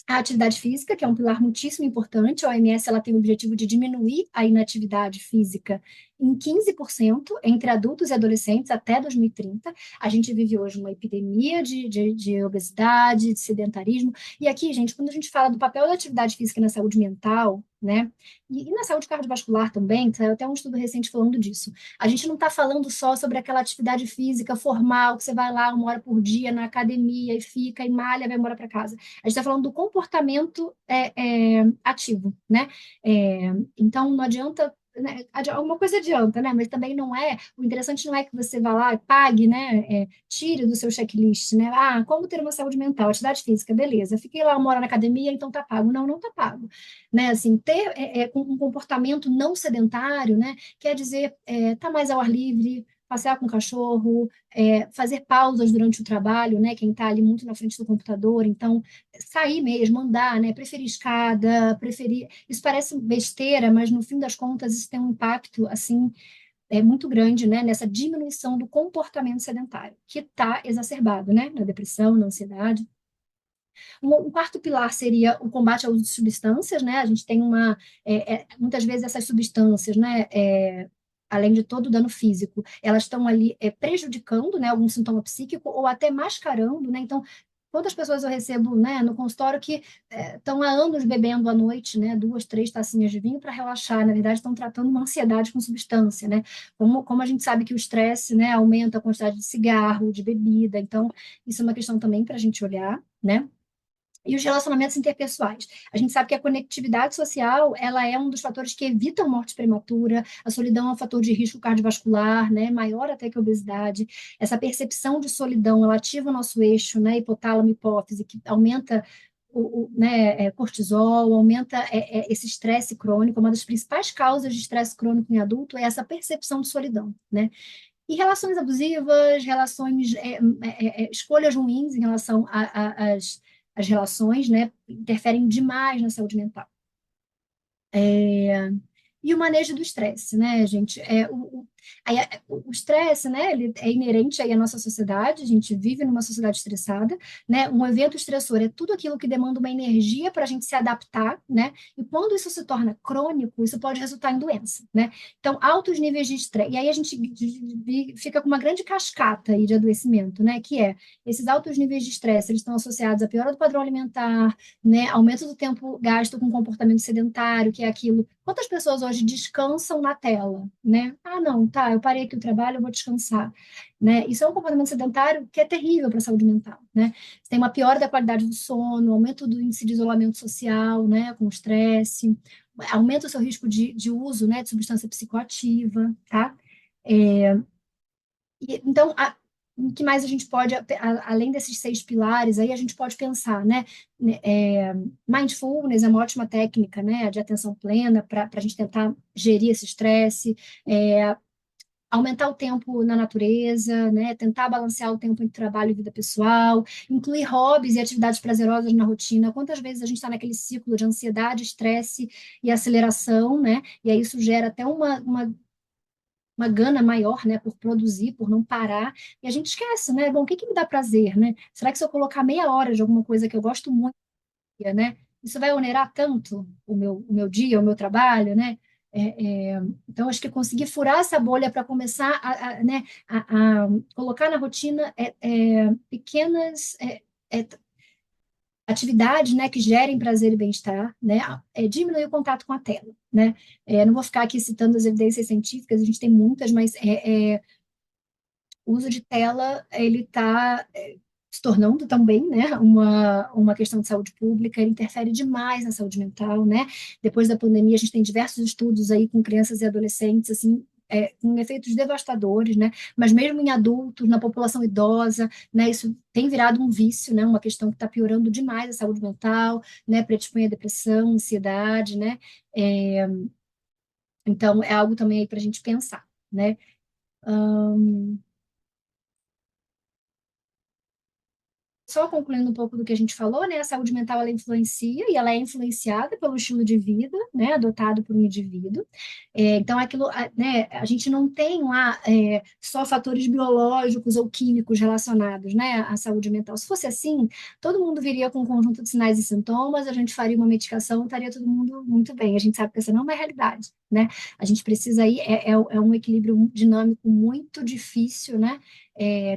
A atividade física, que é um pilar muitíssimo importante, a OMS ela tem o objetivo de diminuir a inatividade física em 15% entre adultos e adolescentes até 2030. A gente vive hoje uma epidemia de obesidade, de sedentarismo. E aqui, gente, quando a gente fala do papel da atividade física na saúde mental, né, e na saúde cardiovascular também, saiu até um estudo recente falando disso. A gente não está falando só sobre aquela atividade física formal, que você vai lá 1 hora por dia na academia e fica e malha, vai embora para casa. A gente está falando do comportamento ativo, né? Então, não adianta, né, alguma coisa adianta, né? Mas também não é, o interessante não é que você vá lá e pague, né? Tire do seu checklist, né? Ah, como ter uma saúde mental, atividade física, beleza. Fiquei lá 1 hora na academia, então tá pago. Não, não tá pago. Né? Assim, ter um comportamento não sedentário, né? Quer dizer, tá mais ao ar livre, passear com o cachorro, fazer pausas durante o trabalho, né? Quem está ali muito na frente do computador, então sair mesmo, andar, né? Preferir escada, preferir. Isso parece besteira, mas no fim das contas isso tem um impacto assim muito grande, né? Nessa diminuição do comportamento sedentário, que está exacerbado, né? Na depressão, na ansiedade. Um quarto pilar seria o combate ao uso de substâncias, né? A gente tem muitas vezes essas substâncias, né? Além de todo o dano físico, elas estão ali prejudicando, né? Algum sintoma psíquico ou até mascarando, né? Então, quantas pessoas eu recebo, né? No consultório que estão há anos bebendo à noite, né? 2, 3 tacinhas de vinho para relaxar. Na verdade, estão tratando uma ansiedade com substância, né? Como a gente sabe que o estresse, né? Aumenta a quantidade de cigarro, de bebida. Então, isso é uma questão também para a gente olhar, né? E os relacionamentos interpessoais. A gente sabe que a conectividade social, ela é um dos fatores que evitam morte prematura, a solidão é um fator de risco cardiovascular, né, maior até que a obesidade. Essa percepção de solidão, ela ativa o nosso eixo, né, hipotálamo, hipófise, que aumenta cortisol, aumenta esse estresse crônico. Uma das principais causas de estresse crônico em adulto é essa percepção de solidão, né? E relações abusivas, escolhas ruins em relação às relações, né, interferem demais na saúde mental. E o manejo do estresse, né, gente? O estresse, né, ele é inerente aí à nossa sociedade, a gente vive numa sociedade estressada, né? Um evento estressor é tudo aquilo que demanda uma energia para a gente se adaptar, né? E quando isso se torna crônico, isso pode resultar em doença, né? Então, altos níveis de estresse. E aí a gente fica com uma grande cascata aí de adoecimento, né? Que esses altos níveis de estresse, eles estão associados à piora do padrão alimentar, né? Aumento do tempo gasto com comportamento sedentário, que é aquilo. Quantas pessoas hoje descansam na tela, né? Ah, não, tá, eu parei aqui o trabalho, eu vou descansar, né? Isso é um comportamento sedentário que é terrível para a saúde mental, né? Você tem uma piora da qualidade do sono, aumento do índice de isolamento social, né? Com estresse, aumenta o seu risco de uso, né? De substância psicoativa, tá? Então, o que mais a gente pode, além desses 6 pilares, aí a gente pode pensar, né? Mindfulness é uma ótima técnica, né? De atenção plena para a gente tentar gerir esse estresse, aumentar o tempo na natureza, né? Tentar balancear o tempo entre trabalho e vida pessoal, incluir hobbies e atividades prazerosas na rotina. Quantas vezes a gente está naquele ciclo de ansiedade, estresse e aceleração, né? E aí isso gera até uma gana maior, né, por produzir, por não parar, e a gente esquece, né? Bom, o que que me dá prazer, né? Será que se eu colocar meia hora de alguma coisa que eu gosto muito, né, isso vai onerar tanto o meu dia, o meu trabalho, né? Então, acho que conseguir furar essa bolha para começar né, a colocar na rotina pequenas atividades, né, que gerem prazer e bem-estar, né, diminuir o contato com a tela, né, não vou ficar aqui citando as evidências científicas, a gente tem muitas, mas o uso de tela, ele está se tornando também, né, uma questão de saúde pública, ele interfere demais na saúde mental, né, depois da pandemia a gente tem diversos estudos aí com crianças e adolescentes, assim, com efeitos devastadores, né? Mas mesmo em adultos, na população idosa, né? Isso tem virado um vício, né? Uma questão que está piorando demais a saúde mental, né? Predispõe a depressão, ansiedade, né? É, então, é algo também aí para a gente pensar, né? Só concluindo um pouco do que a gente falou, né? A saúde mental ela influencia e ela é influenciada pelo estilo de vida, né? Adotado por um indivíduo. Então, né? A gente não tem lá só fatores biológicos ou químicos relacionados, né? À saúde mental. Se fosse assim, todo mundo viria com um conjunto de sinais e sintomas, a gente faria uma medicação e estaria todo mundo muito bem. A gente sabe que essa não é a realidade, né? A gente precisa aí, é um equilíbrio dinâmico muito difícil, né?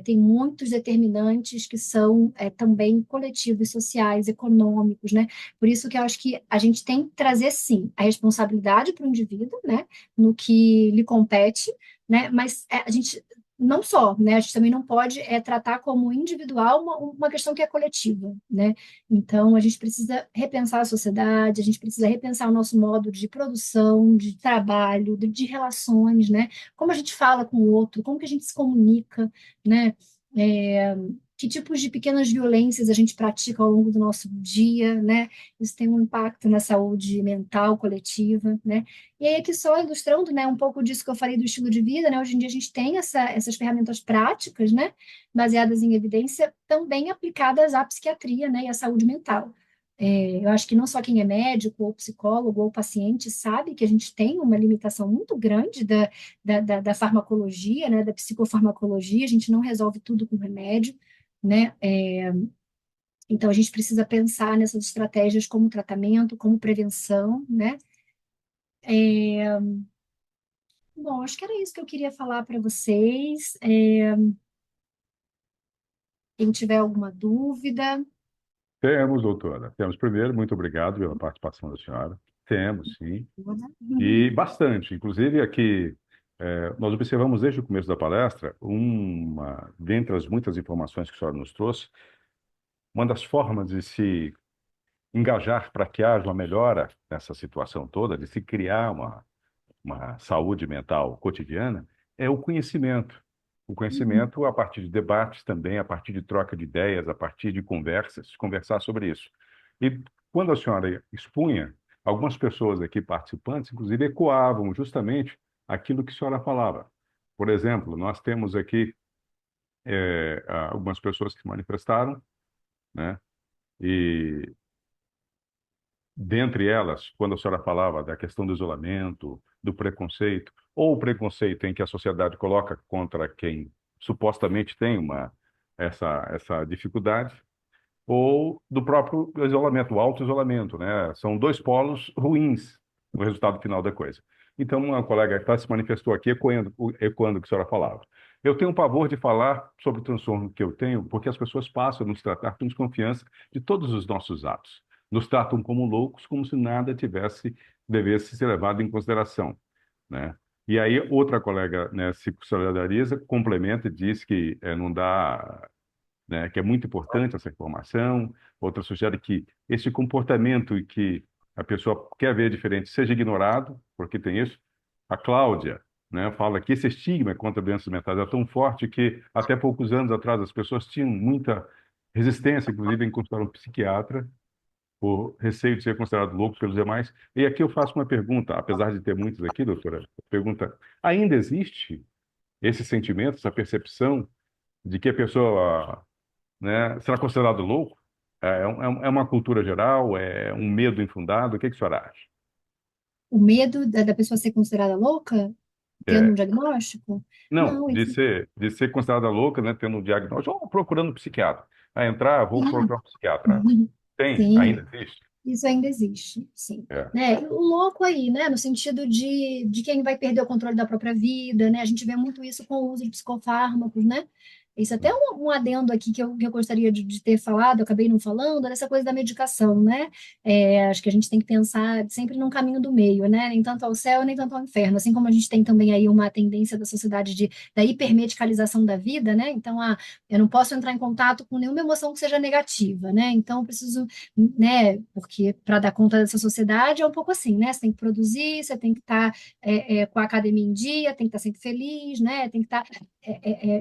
Tem muitos determinantes que são também coletivos, sociais, econômicos, né? Por isso que eu acho que a gente tem que trazer, sim, a responsabilidade para o indivíduo, né? No que lhe compete, né? Mas a gente não só, né? A gente também não pode tratar como individual uma questão que é coletiva, né? Então, a gente precisa repensar a sociedade, a gente precisa repensar o nosso modo de produção, de trabalho, de relações, né? Como a gente fala com o outro, como que a gente se comunica, né? É, que tipos de pequenas violências a gente pratica ao longo do nosso dia, né? Isso tem um impacto na saúde mental coletiva, né? E aí, aqui só ilustrando, né, um pouco disso que eu falei do estilo de vida, né? Hoje em dia a gente tem essas ferramentas práticas, né? Baseadas em evidência, também aplicadas à psiquiatria, né, e à saúde mental. Eu acho que não só quem é médico, ou psicólogo, ou paciente, sabe que a gente tem uma limitação muito grande da farmacologia, né, da psicofarmacologia, a gente não resolve tudo com remédio, né? Então, a gente precisa pensar nessas estratégias como tratamento, como prevenção, né? É, Bom, acho que era isso que eu queria falar para vocês. Quem tiver alguma dúvida, Temos, doutora. Temos. Primeiro, muito obrigado pela participação da senhora. Temos, sim. uhum. E bastante. Inclusive, aqui, nós observamos desde o começo da palestra, dentre as muitas informações que a senhora nos trouxe, uma das formas de se engajar para que haja uma melhora nessa situação toda, de se criar uma saúde mental cotidiana, é o conhecimento. O Uhum. conhecimento a partir de debates também, a partir de troca de ideias, a partir de conversas, conversar sobre isso. E quando a senhora expunha, algumas pessoas aqui participantes, inclusive, ecoavam justamente aquilo que a senhora falava. Por exemplo, nós temos aqui algumas pessoas que se manifestaram, né? E dentre elas, quando a senhora falava da questão do isolamento, do preconceito, ou o preconceito em que a sociedade coloca contra quem supostamente tem essa dificuldade, ou do próprio isolamento, o auto-isolamento, né? São dois polos ruins no resultado final da coisa. Então, uma colega que se manifestou aqui ecoando o que a senhora falava. Eu tenho um pavor de falar sobre o transtorno que eu tenho, porque as pessoas passam a nos tratar com desconfiança de todos os nossos atos. Nos tratam como loucos, como se nada devesse ser levado em consideração, né? E aí, outra colega, né, se solidariza, complementa e diz que não dá, né, que é muito importante essa informação. Outra sugere que esse comportamento e que a pessoa quer ver diferente seja ignorado, porque tem isso. A Cláudia, né, fala que esse estigma contra doenças mentais é tão forte que até poucos anos atrás as pessoas tinham muita resistência, inclusive, em consultar um psiquiatra por receio de ser considerado louco pelos demais. E aqui eu faço uma pergunta, apesar de ter muitos aqui, doutora, pergunta: ainda existe esse sentimento, essa percepção de que a pessoa, né, será considerado louco? É uma cultura geral? É um medo infundado? O que que a senhora acha? O medo da pessoa ser considerada louca, tendo um É, diagnóstico? não, Não, de ser considerada louca, né, tendo um diagnóstico, ou procurando um psiquiatra. A entrar, vou sim, procurar um psiquiatra. Tem, ainda sim, existe. isso ainda existe, sim. É. Né? O louco aí, né, no sentido de quem vai perder o controle da própria vida, né? A gente vê muito isso com o uso de psicofármacos, né? Isso até é um adendo aqui que eu gostaria de ter falado, eu acabei não falando, dessa coisa da medicação, né? Acho que a gente tem que pensar sempre num caminho do meio, né? Nem tanto ao céu, nem tanto ao inferno. Assim como a gente tem também aí uma tendência da sociedade da hipermedicalização da vida, né? Então, eu não posso entrar em contato com nenhuma emoção que seja negativa, né? Então, eu preciso, né? Porque para dar conta dessa sociedade é um pouco assim, né? Você tem que produzir, você tem que estar com a academia em dia, tem que estar sempre feliz, né? Tem que estar.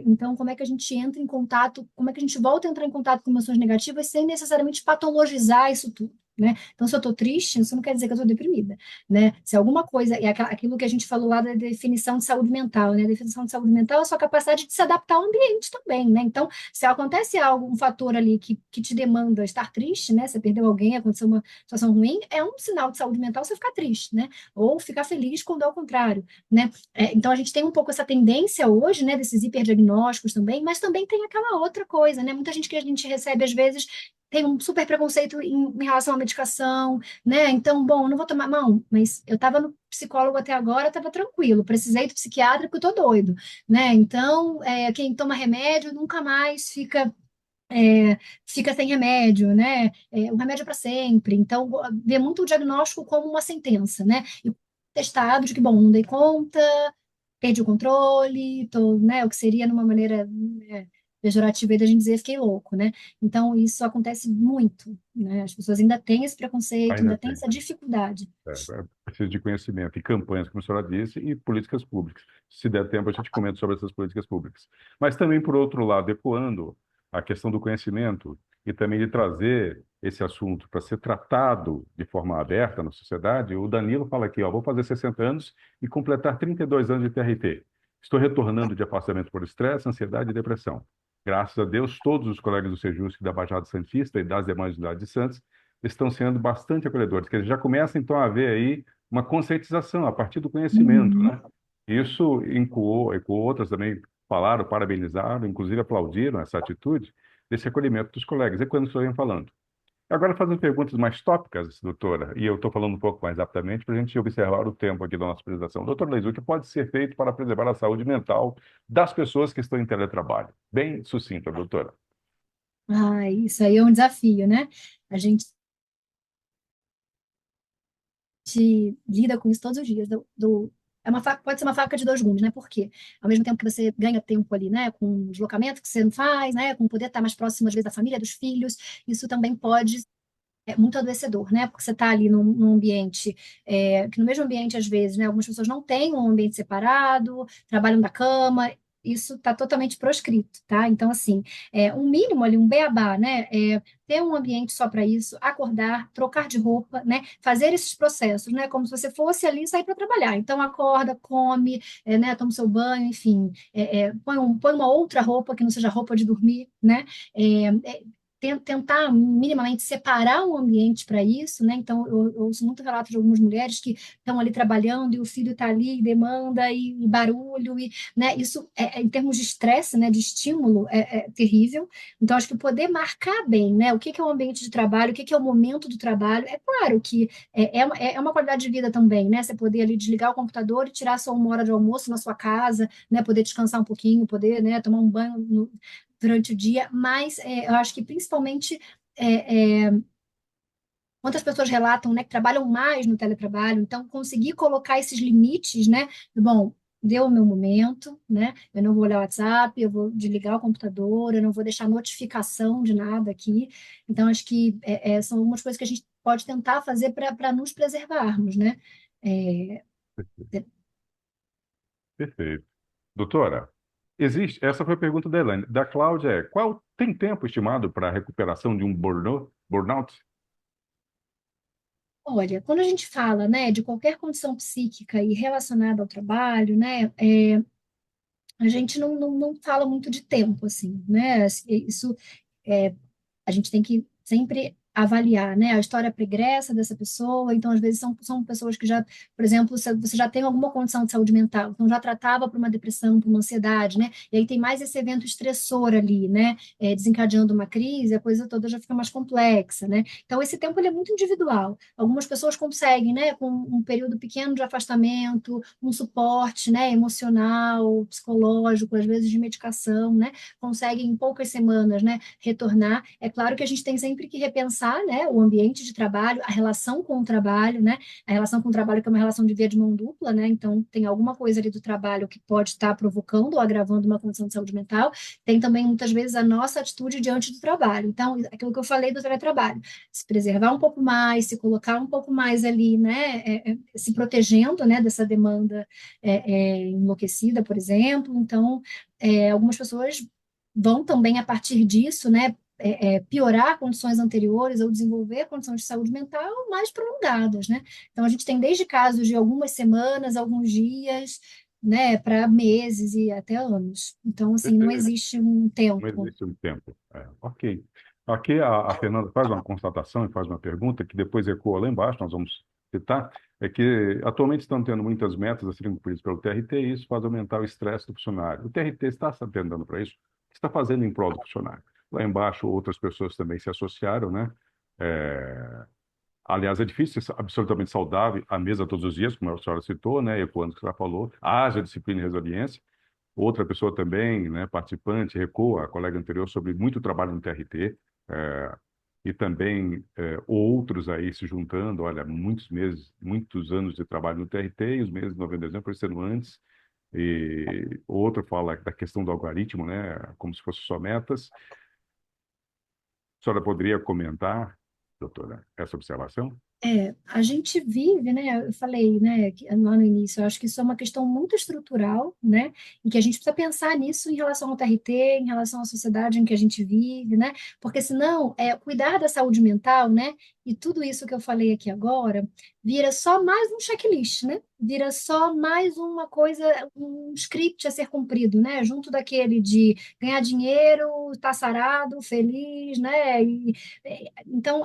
Então, como é que a gente entra em contato, como é que a gente volta a entrar em contato com emoções negativas sem necessariamente patologizar isso tudo? Né? Então, se eu estou triste, isso não quer dizer que eu estou deprimida, né? Se alguma coisa, é aquilo que a gente falou lá da definição de saúde mental, né? A definição de saúde mental é a sua capacidade de se adaptar ao ambiente também, né? Então, se acontece algo, um fator ali que te demanda estar triste, né? Você perdeu alguém, aconteceu uma situação ruim, é um sinal de saúde mental você ficar triste, né? Ou ficar feliz quando é o contrário, né? Então, a gente tem um pouco essa tendência hoje, né? Desses hiperdiagnósticos também, mas também tem aquela outra coisa, né? Muita gente que a gente recebe, às vezes, tem um super preconceito em relação à medicação, né? Então, bom, eu não vou tomar, não, mas eu estava no psicólogo até agora, estava tranquilo, precisei do psiquiatra porque eu tô doido, né? Então, quem toma remédio nunca mais fica sem remédio, né? O remédio é para sempre. Então, vê muito o diagnóstico como uma sentença, né? E testado de que, bom, não dei conta, perdi o controle, tô, né? O que seria numa maneira, pejorativa aí da gente dizer fiquei louco, né? Então, isso acontece muito, né? As pessoas ainda têm esse preconceito, Ainda ainda têm tem. essa dificuldade. É preciso de conhecimento e campanhas, como a senhora disse, e políticas públicas. Se der tempo, a gente comenta sobre essas políticas públicas. Mas também, por outro lado, ecoando a questão do conhecimento e também de trazer esse assunto para ser tratado de forma aberta na sociedade, o Danilo fala aqui, ó, vou fazer 60 anos e completar 32 anos de TRT. Estou retornando de afastamento por estresse, ansiedade e depressão. Graças a Deus, todos os colegas do Sejusc, da Baixada Santista e das demais unidades de Santos estão sendo bastante acolhedores, que já começa então a haver aí uma conscientização a partir do conhecimento, Uhum. né? Isso ecoou, outras também falaram, parabenizaram, inclusive aplaudiram essa atitude desse acolhimento dos colegas. É quando estou falando. Agora, fazendo perguntas mais tópicas, doutora, e eu estou falando um pouco mais rapidamente para a gente observar o tempo aqui da nossa apresentação. Doutor Leizu, o que pode ser feito para preservar a saúde mental das pessoas que estão em teletrabalho? Bem sucinta, doutora. Ah, isso aí é um desafio, né? A gente lida com isso todos os dias. Pode ser uma faca de dois gumes, né? Porque ao mesmo tempo que você ganha tempo ali, né, com o deslocamento que você não faz, né, com poder estar mais próximo às vezes da família, dos filhos, isso também pode muito adoecedor, né? Porque você está ali num ambiente, que no mesmo ambiente, às vezes, né? Algumas pessoas não têm um ambiente separado, trabalham da cama, isso está totalmente proscrito, tá? Então, assim, um mínimo ali, um beabá, né? Ter um ambiente só para isso, acordar, trocar de roupa, né? Fazer esses processos, né? Como se você fosse ali sair para trabalhar. Então, acorda, come, né? Toma seu banho, enfim, põe uma outra roupa que não seja roupa de dormir, né? Tentar minimamente separar um ambiente para isso, né? Então, eu ouço muito relato de algumas mulheres que estão ali trabalhando e o filho está ali, e demanda e barulho, e, né? Isso, em termos de estresse, né? De estímulo, é terrível. Então, acho que poder marcar bem, né? O que que é o ambiente de trabalho, o que que é o momento do trabalho. É claro que é uma qualidade de vida também, né? Você poder ali desligar o computador e tirar só uma hora de almoço na sua casa, né? Poder descansar um pouquinho, poder, né? Tomar um banho durante o dia, mas eu acho que principalmente quantas pessoas relatam, né, que trabalham mais no teletrabalho, então conseguir colocar esses limites, né? Bom, deu o meu momento, né? Eu não vou olhar o WhatsApp, eu vou desligar o computador, eu não vou deixar notificação de nada aqui. Então, acho que são algumas coisas que a gente pode tentar fazer para nos preservarmos, né? É, Perfeito. Doutora, essa foi a pergunta da Elaine. Da Cláudia qual tem tempo estimado para a recuperação de um burnout? Olha, quando a gente fala, né, de qualquer condição psíquica e relacionada ao trabalho, né, a gente não fala muito de tempo, assim, né? Isso é, a gente tem que sempre avaliar, né, a história pregressa dessa pessoa. Então, às vezes, são pessoas que já, por exemplo, se você já tem alguma condição de saúde mental, então já tratava para uma depressão, para uma ansiedade, né, e aí tem mais esse evento estressor ali, né, desencadeando uma crise, a coisa toda já fica mais complexa, né. Então, esse tempo ele é muito individual. Algumas pessoas conseguem, né, com um período pequeno de afastamento, um suporte, né, emocional, psicológico, às vezes de medicação, né, conseguem em poucas semanas, né, retornar. É claro que a gente tem sempre que repensar, né, o ambiente de trabalho, a relação com o trabalho, né, a relação com o trabalho que é uma relação de via de mão dupla, né, então tem alguma coisa ali do trabalho que pode estar provocando ou agravando uma condição de saúde mental, tem também muitas vezes a nossa atitude diante do trabalho. Então, aquilo que eu falei do teletrabalho, se preservar um pouco mais, se colocar um pouco mais ali, né, se protegendo, né, dessa demanda enlouquecida, por exemplo. Então, algumas pessoas vão também, a partir disso, né, piorar condições anteriores ou desenvolver condições de saúde mental mais prolongadas, né? Então, a gente tem desde casos de algumas semanas, alguns dias, né, para meses e até anos. Então, assim, não existe um Não tempo. existe um tempo. Ok. Aqui a Fernanda faz uma constatação e faz uma pergunta que depois ecoa lá embaixo, nós vamos citar, é que atualmente estão tendo muitas metas a serem cumpridas pelo TRT e isso faz aumentar o estresse do funcionário. O TRT está se atendendo para isso? O que está fazendo em prol do funcionário? Lá embaixo, outras pessoas também se associaram, né? É, aliás, é difícil ser absolutamente saudável a mesa todos os dias, como a senhora citou, né? Ecoando o que ela falou, haja disciplina e resiliência. Outra pessoa também, né, participante, Reco, a colega anterior, sobre muito trabalho no TRT, e também outros aí se juntando, olha, muitos meses, muitos anos de trabalho no TRT, e os meses de novembro e dezembro foram sendo antes, e outro fala da questão do algoritmo, né, como se fosse só metas. A senhora poderia comentar, doutora, essa observação? A gente vive, né? Eu falei, né, lá no início, eu acho que isso é uma questão muito estrutural, né? E que a gente precisa pensar nisso em relação ao TRT, em relação à sociedade em que a gente vive, né? Porque senão, cuidar da saúde mental, né? E tudo isso que eu falei aqui agora, vira só mais um checklist, né? Vira só mais uma coisa, um script a ser cumprido, né? Junto daquele de ganhar dinheiro, estar sarado, feliz, né? Então,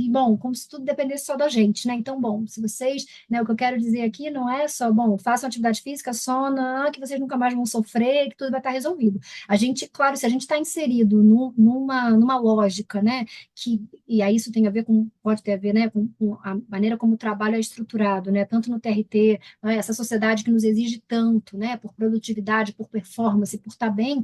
bom, como se tudo dependesse só da gente, né? Então, bom, se vocês, né, o que eu quero dizer aqui não é só, bom, façam atividade física só, não, que vocês nunca mais vão sofrer, que tudo vai estar resolvido. A gente, claro, se a gente está inserido numa lógica, né, e aí isso tem a ver com, pode ter a ver, né, com a maneira como o trabalho é estruturado, né, tanto no TRT, né, essa sociedade que nos exige tanto, né, por produtividade, por performance, por estar bem,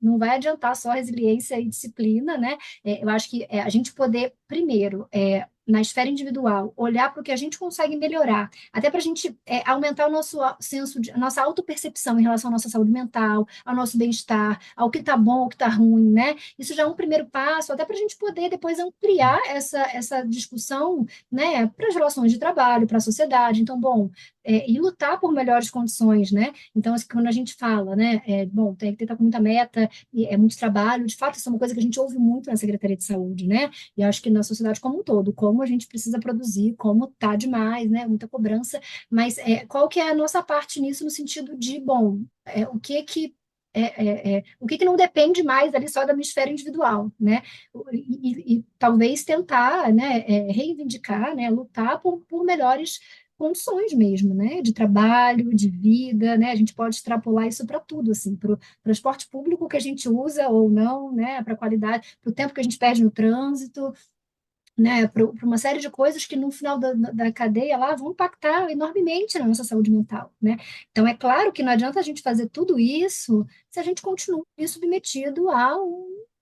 não vai adiantar só resiliência e disciplina, né, eu acho que a gente poder, primeiro, na esfera individual, olhar para o que a gente consegue melhorar, até para a gente aumentar o nosso senso a nossa autopercepção em relação à nossa saúde mental, ao nosso bem-estar, ao que está bom, ao que está ruim, né? Isso já é um primeiro passo, até para a gente poder depois ampliar essa discussão, né, para as relações de trabalho, para a sociedade. Então, bom, e lutar por melhores condições, né? Então, assim, quando a gente fala, né, bom, tem que estar com muita meta, e é muito trabalho, de fato, isso é uma coisa que a gente ouve muito na Secretaria de Saúde, né? E acho que na sociedade como um todo, como a gente precisa produzir, como tá demais, né? Muita cobrança, mas qual que é a nossa parte nisso no sentido de, bom, o que que não depende mais ali só da minha esfera individual, né? E talvez tentar, né, reivindicar, né, lutar por melhores condições mesmo, né, de trabalho, de vida, né, a gente pode extrapolar isso para tudo, assim, para o transporte público que a gente usa ou não, né, para a qualidade, para o tempo que a gente perde no trânsito, né, para uma série de coisas que no final da cadeia lá vão impactar enormemente na nossa saúde mental, né? Então é claro que não adianta a gente fazer tudo isso se a gente continua submetido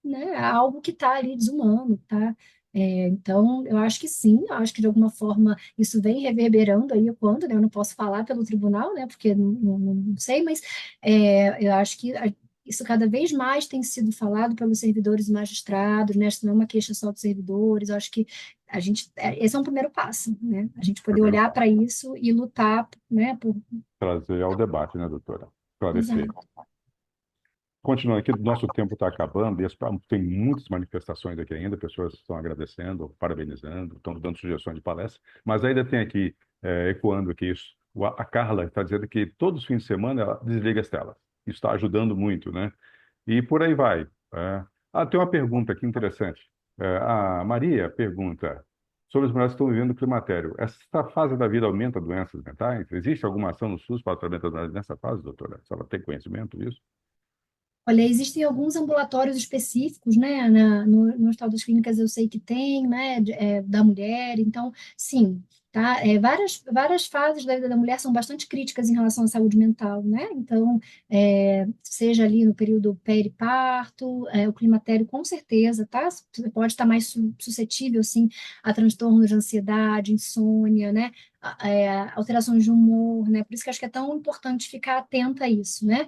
né, a algo que está ali desumano, tá? Então, eu acho que sim, eu acho que de alguma forma isso vem reverberando aí quando, né? Eu não posso falar pelo tribunal, né? Porque não sei, mas eu acho que isso cada vez mais tem sido falado pelos servidores e magistrados, né? Isso não é uma queixa só dos servidores, eu acho que esse é um primeiro passo, né? A gente poder Primeiro, olhar para isso e lutar, né, por... trazer ao debate, né, doutora? Esclarecer. Exato. Continuando aqui, nosso tempo está acabando, e tem muitas manifestações aqui ainda, pessoas estão agradecendo, parabenizando, estão dando sugestões de palestra, mas ainda tem aqui, ecoando aqui isso, a Carla está dizendo que todos os fins de semana ela desliga as telas. Isso está ajudando muito, né? E por aí vai. Tem uma pergunta aqui interessante. A Maria pergunta sobre as mulheres que estão vivendo o climatério. Essa fase da vida aumenta doenças mentais? Existe alguma ação no SUS para o tratamento nessa fase, doutora? Se ela tem conhecimento disso? Olha, existem alguns ambulatórios específicos, né? No Hospital das Clínicas eu sei que tem, né? Da mulher, então, sim, tá? Várias fases da vida da mulher são bastante críticas em relação à saúde mental, né? Então, seja ali no período periparto, o climatério com certeza, tá? Você pode estar mais suscetível, sim, a transtornos de ansiedade, insônia, né? Alterações de humor, né? Por isso que acho que é tão importante ficar atenta a isso, né?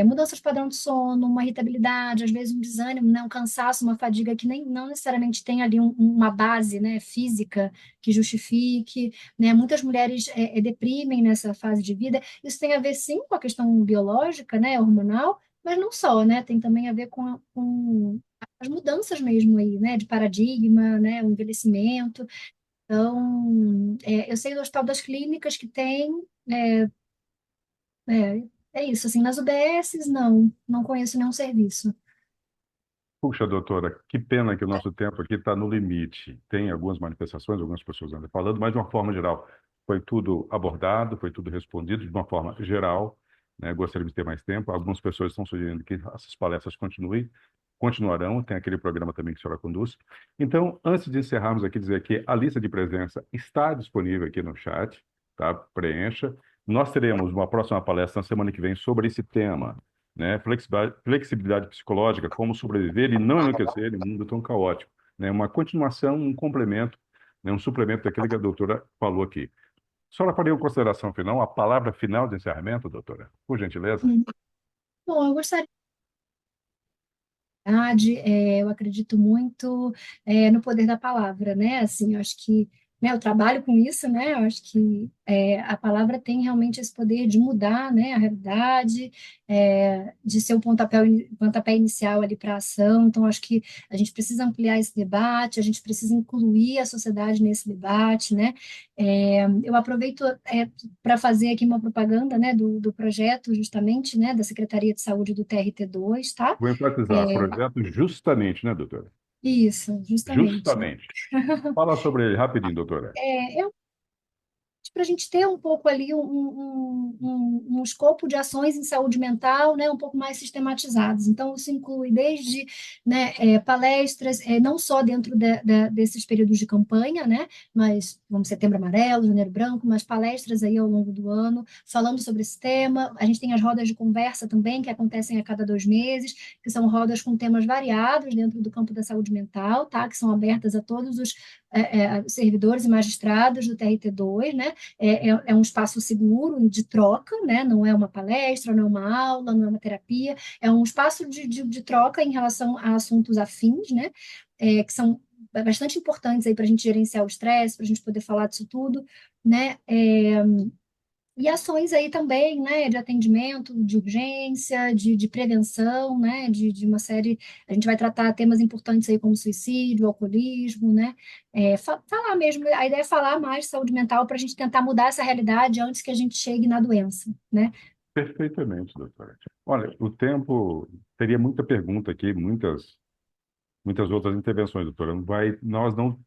Mudança de padrão de sono, uma irritabilidade, às vezes um desânimo, né, um cansaço, uma fadiga que nem não necessariamente tem ali uma base, né, física que justifique, né? Muitas mulheres deprimem nessa fase de vida. Isso tem a ver sim com a questão biológica, né, hormonal, mas não só, né? Tem também a ver com as mudanças mesmo aí, né, de paradigma, né, o envelhecimento. Então, eu sei do Hospital das Clínicas que tem é, é isso, assim, nas UBSs, não conheço nenhum serviço. Puxa, doutora, que pena que o nosso tempo aqui está no limite. Tem algumas manifestações, algumas pessoas andam falando, mas de uma forma geral, foi tudo abordado, foi tudo respondido de uma forma geral, né? Gostaria de ter mais tempo. Algumas pessoas estão sugerindo que essas palestras continuem. continuarão, tem aquele programa também que a senhora conduz. Então, antes de encerrarmos aqui, dizer que a lista de presença está disponível aqui no chat, tá? Preencha. Nós teremos uma próxima palestra na semana que vem sobre esse tema, né? Flexibilidade psicológica, como sobreviver e não enlouquecer em um mundo tão caótico, né? Uma continuação, um complemento, né? Um suplemento daquilo que a doutora falou aqui. A senhora faria uma consideração final, a palavra final de encerramento, doutora? Por gentileza. Bom, eu gostaria eu acredito muito no poder da palavra, né? Assim, eu acho que eu trabalho com isso, né? Eu acho que a palavra tem realmente esse poder de mudar, né, a realidade, de ser o pontapé inicial ali para a ação. Então, acho que a gente precisa ampliar esse debate, a gente precisa incluir a sociedade nesse debate, né? Eu aproveito para fazer aqui uma propaganda, né, do projeto, justamente, né, da Secretaria de Saúde do TRT2, tá? Vou enfatizar, projeto justamente, né, doutora? Isso, justamente. Justamente. Fala sobre ele rapidinho, doutora. É para a gente ter um pouco ali um escopo de ações em saúde mental, né, um pouco mais sistematizados. Então, isso inclui desde, né, palestras, não só dentro desses períodos de campanha, né, mas como Setembro Amarelo, Janeiro Branco, mas palestras aí ao longo do ano, falando sobre esse tema. A gente tem as rodas de conversa também, que acontecem a cada 2 meses, que são rodas com temas variados dentro do campo da saúde mental, tá, que são abertas a todos os servidores e magistrados do TRT2, né? É um espaço seguro de troca, né? Não é uma palestra, não é uma aula, não é uma terapia, é um espaço de troca em relação a assuntos afins, né? Que são bastante importantes aí para a gente gerenciar o estresse, para a gente poder falar disso tudo, né? E ações aí também, né, de atendimento, de urgência, de prevenção, né, de uma série, a gente vai tratar temas importantes aí como suicídio, alcoolismo, né, falar mesmo, a ideia é falar mais de saúde mental para a gente tentar mudar essa realidade antes que a gente chegue na doença, né. Perfeitamente, doutora. Olha, o tempo teria muita pergunta aqui, muitas outras intervenções, doutora. Nós não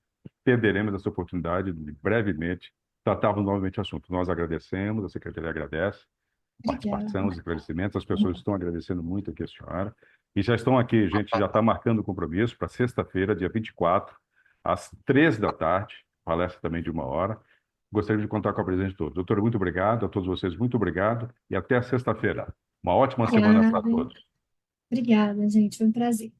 perderemos essa oportunidade de brevemente tratarmos novamente o assunto. Nós agradecemos, a Secretaria agradece a participação, Obrigada. os esclarecimientos, as pessoas estão agradecendo muito aqui a senhora. E já estão aqui, a gente já está marcando o compromisso para sexta-feira, dia 24, às 3 da tarde, palestra também de 1 hora. Gostaria de contar com a presença de todos. Doutora, muito obrigado, a todos vocês, muito obrigado, e até sexta-feira. Uma ótima semana para Obrigada, todos. obrigada, gente, foi um prazer.